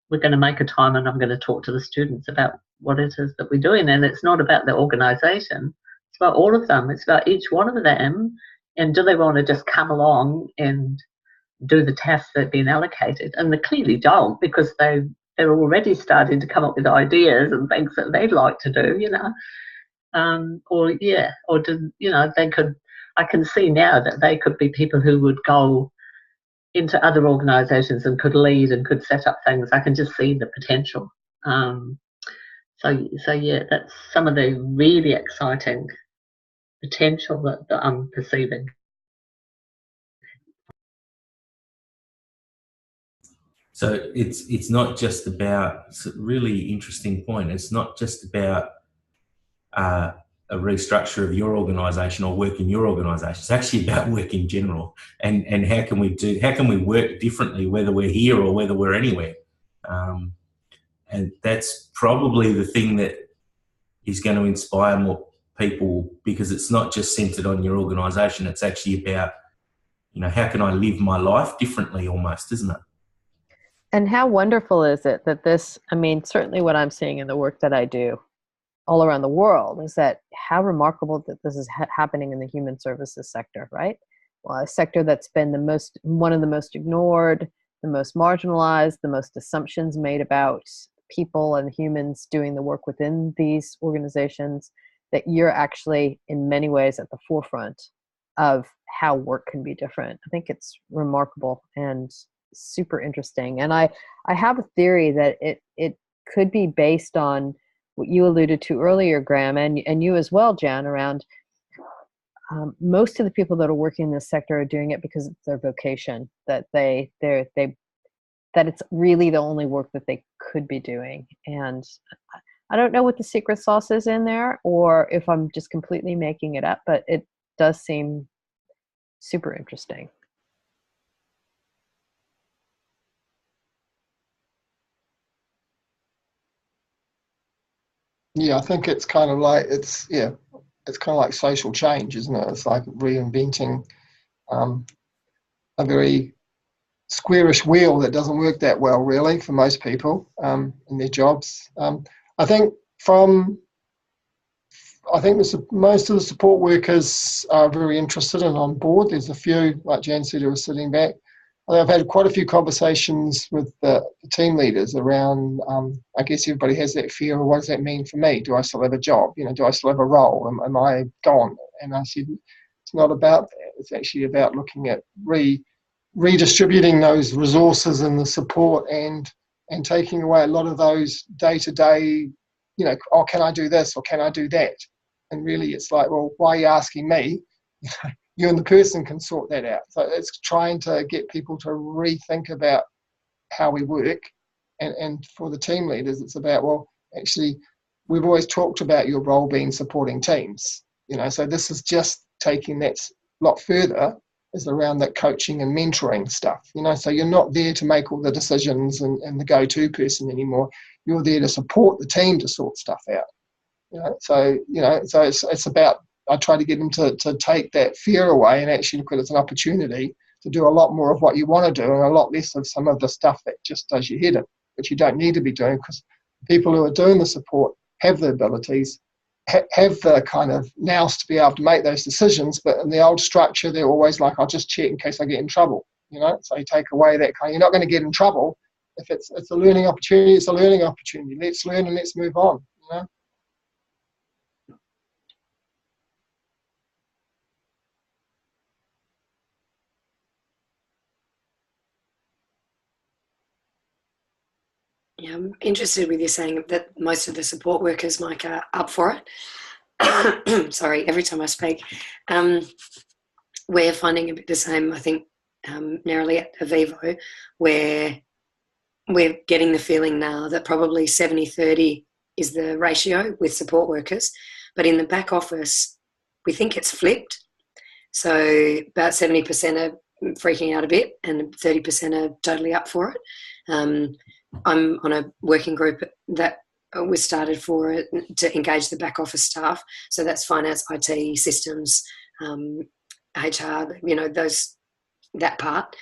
we're going to make a time and I'm going to talk to the students about what it is that we're doing. And it's not about the organisation. It's about all of them. It's about each one of them. And do they want to just come along and do the tasks that have been allocated? And they clearly don't, because they're already starting to come up with ideas and things that they'd like to do, you know. Or do, you know, they could, I can see now that they could be people who would go into other organisations and could lead and could set up things. I can just see the potential. So yeah, that's some of the really exciting potential that I'm perceiving. So it's not just about, it's a really interesting point. It's not just about a restructure of your organisation or work in your organisation. It's actually about work in general, and how can we work differently, whether we're here or whether we're anywhere. And that's probably the thing that is going to inspire more people, because it's not just centred on your organisation. It's actually about, you know, how can I live my life differently almost, isn't it? And how wonderful is it that this, I mean, certainly what I'm seeing in the work that I do all around the world is that how remarkable that this is happening in the human services sector, right? Well, a sector that's been one of the most ignored, the most marginalized, the most assumptions made about people and humans doing the work within these organizations, that you're actually in many ways at the forefront of how work can be different. I think it's remarkable and super interesting. And I have a theory that it could be based on what you alluded to earlier, Graham, and you as well, Jan, around most of the people that are working in this sector are doing it because it's their vocation, that that it's really the only work that they could be doing. And I don't know what the secret sauce is in there, or if I'm just completely making it up, but it does seem super interesting. Yeah, I think it's kind of like, it's kind of like social change, isn't it? It's like reinventing a very squarish wheel that doesn't work that well, really, for most people in their jobs. I think most of the support workers are very interested and on board. There's a few, like Jan said, who are sitting back. I've had quite a few conversations with the team leaders around, I guess everybody has that fear of, what does that mean for me? Do I still have a job? You know, do I still have a role? Am I gone? And I said, it's not about that. It's actually about looking at redistributing those resources and the support and taking away a lot of those day-to-day, you know, oh, can I do this or can I do that? And really it's like, well, why are you asking me? You and the person can sort that out. So it's trying to get people to rethink about how we work. And for the team leaders, it's about, well, actually, we've always talked about your role being supporting teams. You know, so this is just taking that a lot further, is around that coaching and mentoring stuff. You know, so you're not there to make all the decisions and the go-to person anymore. You're there to support the team to sort stuff out. So it's about, I try to get them to take that fear away and actually look at it as an opportunity to do a lot more of what you want to do and a lot less of some of the stuff that just does your head in, which you don't need to be doing, because people who are doing the support have the abilities, have the kind of nous to be able to make those decisions. But in the old structure, they're always like, I'll just check in case I get in trouble. You know, so you take away that kind. You're not going to get in trouble if it's a learning opportunity. It's a learning opportunity. Let's learn and let's move on. You know. Yeah, I'm interested with you saying that most of the support workers, Mike, are up for it. Sorry, every time I speak. We're finding a bit the same, I think, narrowly at Avivo, where we're getting the feeling now that probably 70-30 is the ratio with support workers. But in the back office, we think it's flipped. So about 70% are freaking out a bit and 30% are totally up for it. I'm on a working group that was started to engage the back office staff. So that's finance, IT, systems, HR, that part.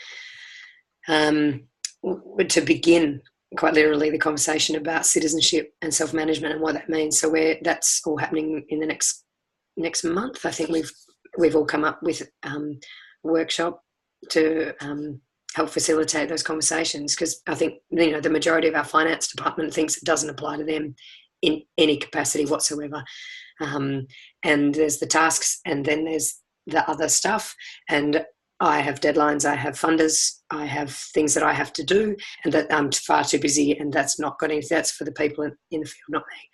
To begin quite literally the conversation about citizenship and self-management and what that means. So that's all happening in the next month. I think we've all come up with a workshop to help facilitate those conversations, because I think the majority of our finance department thinks it doesn't apply to them in any capacity whatsoever. And there's the tasks, and then there's the other stuff. And I have deadlines, I have funders, I have things that I have to do, and that I'm far too busy, and that's for the people in the field, not me.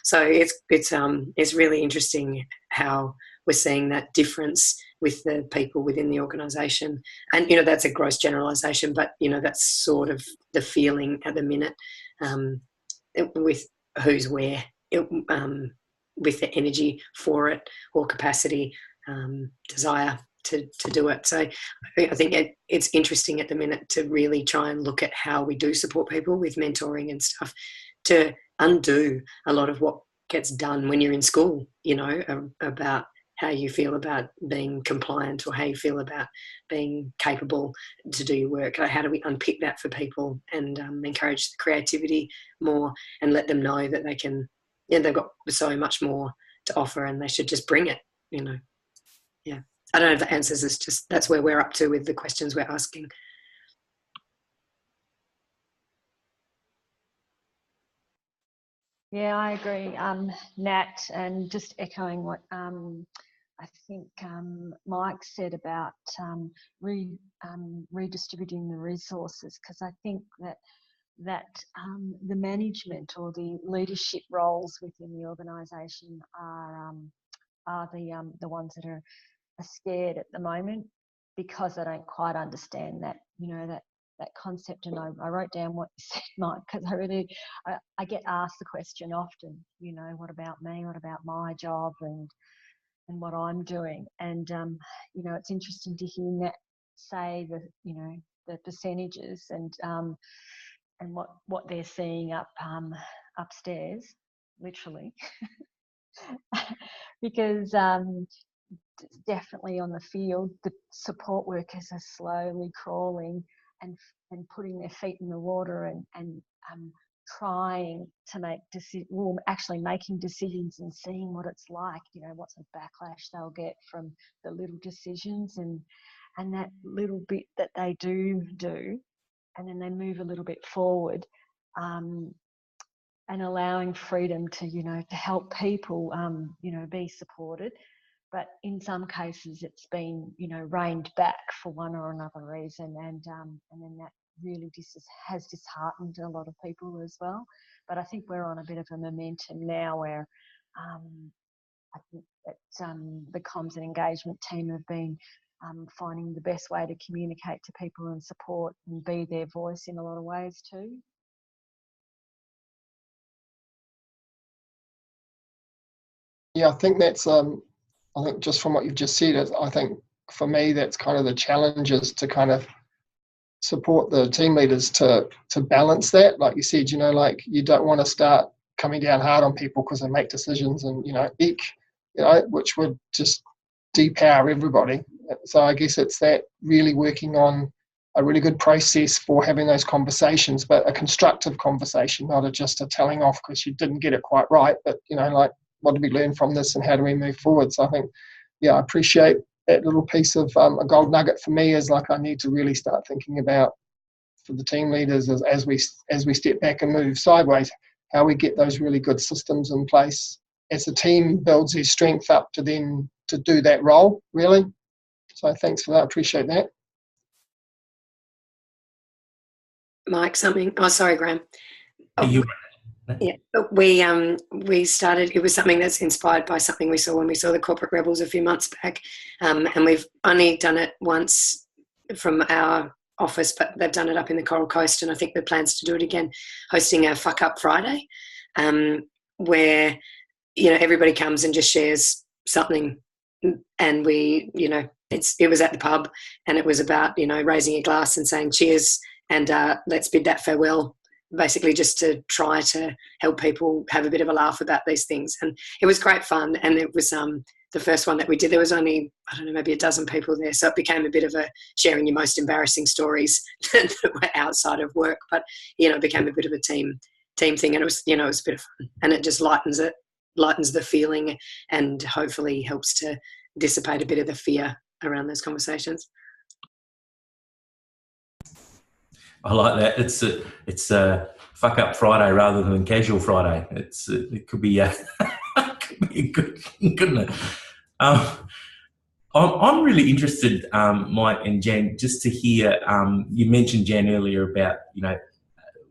So it's really interesting how we're seeing that difference with the people within the organisation. And, that's a gross generalisation, but, that's sort of the feeling at the minute with who's where, with the energy for it or capacity, desire to do it. So I think it's interesting at the minute to really try and look at how we do support people with mentoring and stuff, to undo a lot of what gets done when you're in school, about how you feel about being compliant or how you feel about being capable to do your work. How do we unpick that for people and encourage the creativity more and let them know that they can, they've got so much more to offer and they should just bring it, Yeah. I don't know if that answers this, just that's where we're up to with the questions we're asking. Yeah, I agree, Nat, and just echoing what I think Mike said about redistributing the resources, because I think that the management or the leadership roles within the organisation are the ones that are scared at the moment, because they don't quite understand that that concept. And I wrote down what you said, Mike, because I get asked the question often, what about me, what about my job and what I'm doing. And it's interesting to hear Nat say the percentages and what they're seeing upstairs, literally. Because definitely on the field, the support workers are slowly crawling and putting their feet in the water and trying to make actually making decisions and seeing what it's like, what sort of backlash they'll get from the little decisions and that little bit that they do, and then they move a little bit forward, and allowing freedom to to help people be supported. But in some cases it's been reined back for one or another reason, and then that really has disheartened a lot of people as well. But I think we're on a bit of a momentum now where I think that the comms and engagement team have been finding the best way to communicate to people and support and be their voice in a lot of ways too. Yeah, I think that's I think just from what you've just said, I think for me that's kind of the challenge, is to kind of support the team leaders to balance that. Like you said, you don't want to start coming down hard on people because they make decisions and which would just depower everybody. So I guess it's that really working on a really good process for having those conversations, but a constructive conversation, not just a telling off because you didn't get it quite right, but what did we learn from this and how do we move forward? So I think, I appreciate that little piece of a gold nugget for me, is like I need to really start thinking about, for the team leaders, as we step back and move sideways, how we get those really good systems in place as the team builds their strength up to then to do that role, really. So thanks for that. I appreciate that. Mike, something. Oh, sorry, Graham. You, yeah, we started. It was something that's inspired by something we saw when we saw the Corporate Rebels a few months back, and we've only done it once from our office, but they've done it up in the Coral Coast, and I think the plans to do it again, hosting a Fuck Up Friday, where everybody comes and just shares something, and we it was at the pub, and it was about raising a glass and saying cheers, and let's bid that farewell, basically just to try to help people have a bit of a laugh about these things. And it was great fun, and it was the first one that we did. There was only, I don't know, maybe a dozen people there, so it became a bit of a sharing your most embarrassing stories that were outside of work, but it became a bit of a team thing, and it was it was a bit of fun, and it just lightens the feeling, and hopefully helps to dissipate a bit of the fear around those conversations. I like that. It's a Fuck Up Friday rather than Casual Friday. It could be could be good, couldn't it? I'm really interested, Mike and Jan, just to hear. You mentioned, Jan, earlier about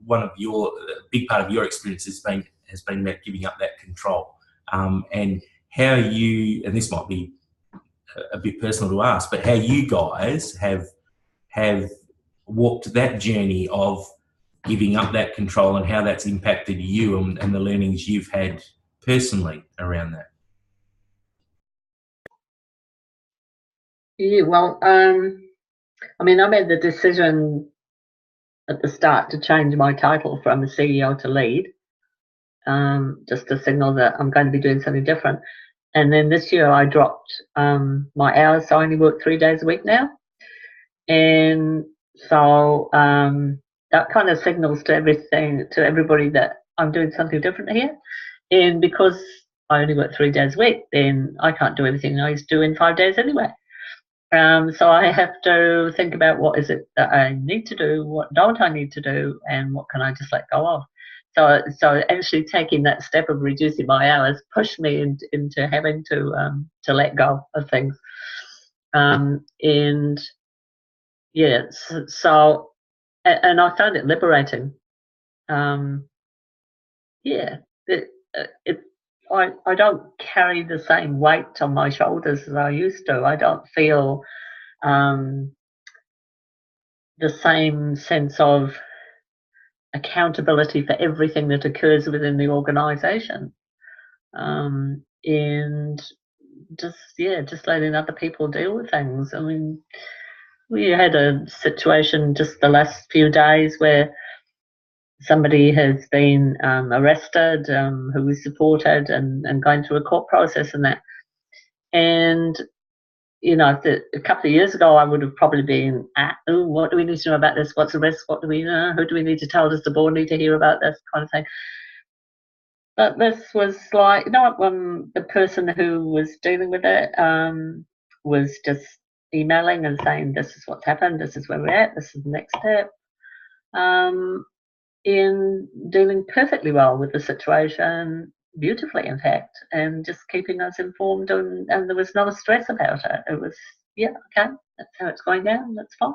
one of your big part of your experience has been about giving up that control, and how you, and this might be a bit personal to ask, but how you guys have walked that journey of giving up that control, and how that's impacted you and the learnings you've had personally around that. Yeah, well, I made the decision at the start to change my title from a CEO to lead, just to signal that I'm going to be doing something different. And then this year I dropped my hours, so I only work 3 days a week now. And so that kind of signals to everybody that I'm doing something different here. And because I only work 3 days a week, then I can't do everything I used to do in 5 days anyway. So I have to think about what is it that I need to do, what don't I need to do, and what can I just let go of. So actually taking that step of reducing my hours pushed me into having to let go of things. And yeah, so and I found it liberating. Yeah, I don't carry the same weight on my shoulders as I used to. I don't feel the same sense of accountability for everything that occurs within the organisation, and just letting other people deal with things. I mean, we had a situation just the last few days where somebody has been arrested, who we supported, and going through a court process and that. And a couple of years ago, I would have probably been what do we need to know about this? What's the risk? What do we know? Who do we need to tell? Does the board need to hear about this kind of thing? But this was like, when the person who was dealing with it was just emailing and saying, this is what's happened, this is where we're at, this is the next step. In dealing perfectly well with the situation, beautifully in fact, and just keeping us informed, and there was not a stress about it. It was, okay, that's how it's going down, that's fine.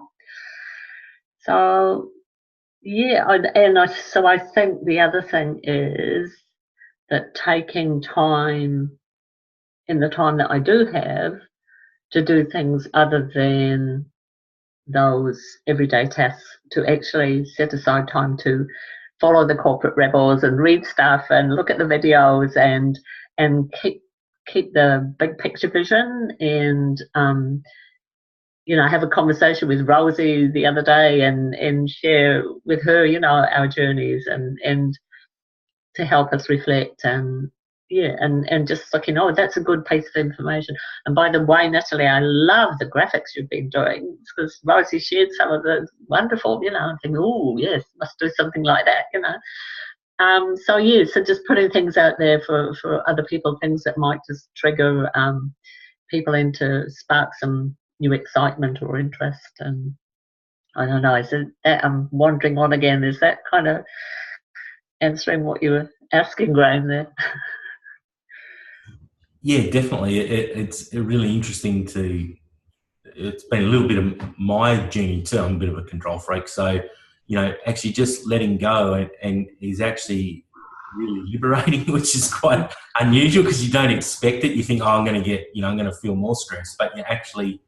So so I think the other thing is that taking time, in the time that I do have, to do things other than those everyday tasks, to actually set aside time to follow the Corporate Rebels and read stuff and look at the videos and keep the big picture vision, and have a conversation with Rosie the other day and share with her our journeys and to help us reflect, and just like, that's a good piece of information. And by the way, Natalie, I love the graphics you've been doing, because Rosie shared some of the wonderful, I think, oh yes, must do something like that, so just putting things out there for other people, things that might just trigger people into spark some new excitement or interest. And I don't know, is it that I'm wandering on again? Is that kind of answering what you were asking, Graham, there? Yeah, definitely. It's really interesting it's been a little bit of my journey too. I'm a bit of a control freak. So, actually just letting go and is actually really liberating, which is quite unusual because you don't expect it. You think, I'm going to feel more stress, but you actually,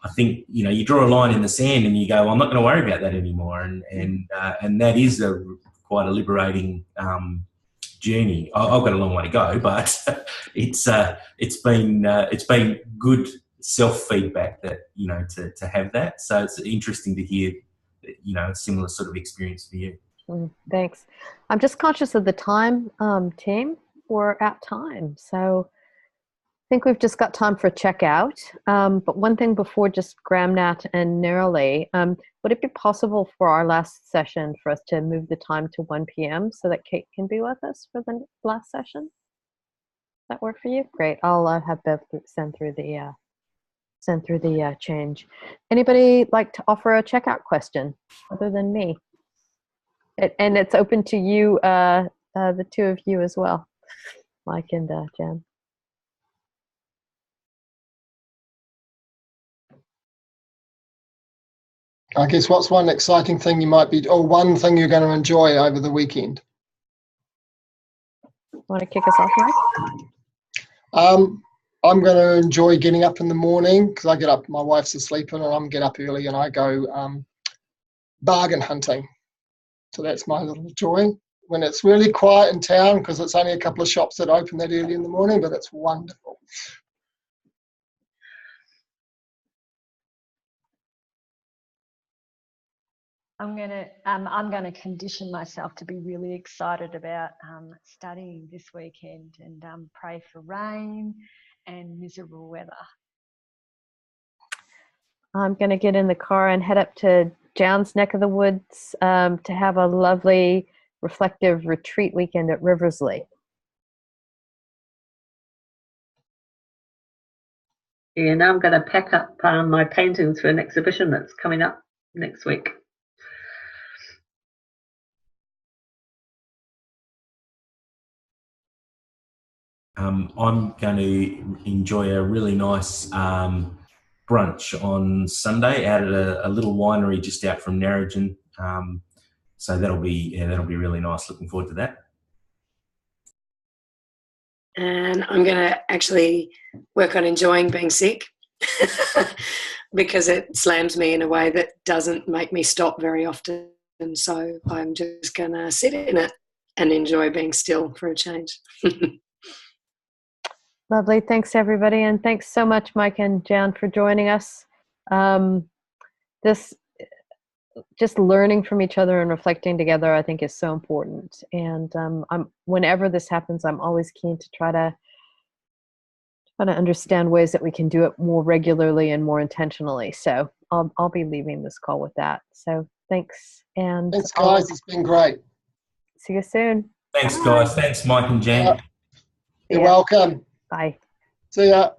I think, you draw a line in the sand and you go, well, I'm not going to worry about that anymore. And that is quite a liberating journey. I've got a long way to go, but it's been good self-feedback that, to have that. So it's interesting to hear, a similar sort of experience for you. Thanks. I'm just conscious of the time, team. We're at time. So I think we've just got time for checkout. But one thing before just Graham, Nat, and Neroli, would it be possible for our last session for us to move the time to 1 p.m. so that Kate can be with us for the last session? Does that work for you? Great. I'll have Bev send through the change. Anybody like to offer a checkout question other than me? And it's open to you, the two of you as well, Mike and Jen. I guess what's one exciting thing you might be, or one thing you're going to enjoy over the weekend? Want to kick us off, Mike? I'm going to enjoy getting up in the morning because I get up, my wife's asleep and I'm get up early and I go bargain hunting. So that's my little joy. When it's really quiet in town, because it's only a couple of shops that open that early in the morning, but it's wonderful. I'm gonna condition myself to be really excited about studying this weekend and pray for rain and miserable weather. I'm going to get in the car and head up to John's neck of the woods to have a lovely reflective retreat weekend at Riversley. And I'm going to pack up my paintings for an exhibition that's coming up next week. I'm going to enjoy a really nice brunch on Sunday out at a little winery just out from Narrogin. So that'll be really nice. Looking forward to that. And I'm going to actually work on enjoying being sick because it slams me in a way that doesn't make me stop very often. And so I'm just going to sit in it and enjoy being still for a change. Lovely. Thanks, everybody. And thanks so much, Mike and Jan, for joining us. This just learning from each other and reflecting together, I think, is so important. And whenever this happens, I'm always keen to try to understand ways that we can do it more regularly and more intentionally. So I'll be leaving this call with that. So thanks. And thanks, guys. It's been great. See you soon. Thanks, guys. Thanks, Mike and Jan. You're welcome. Bye. See ya.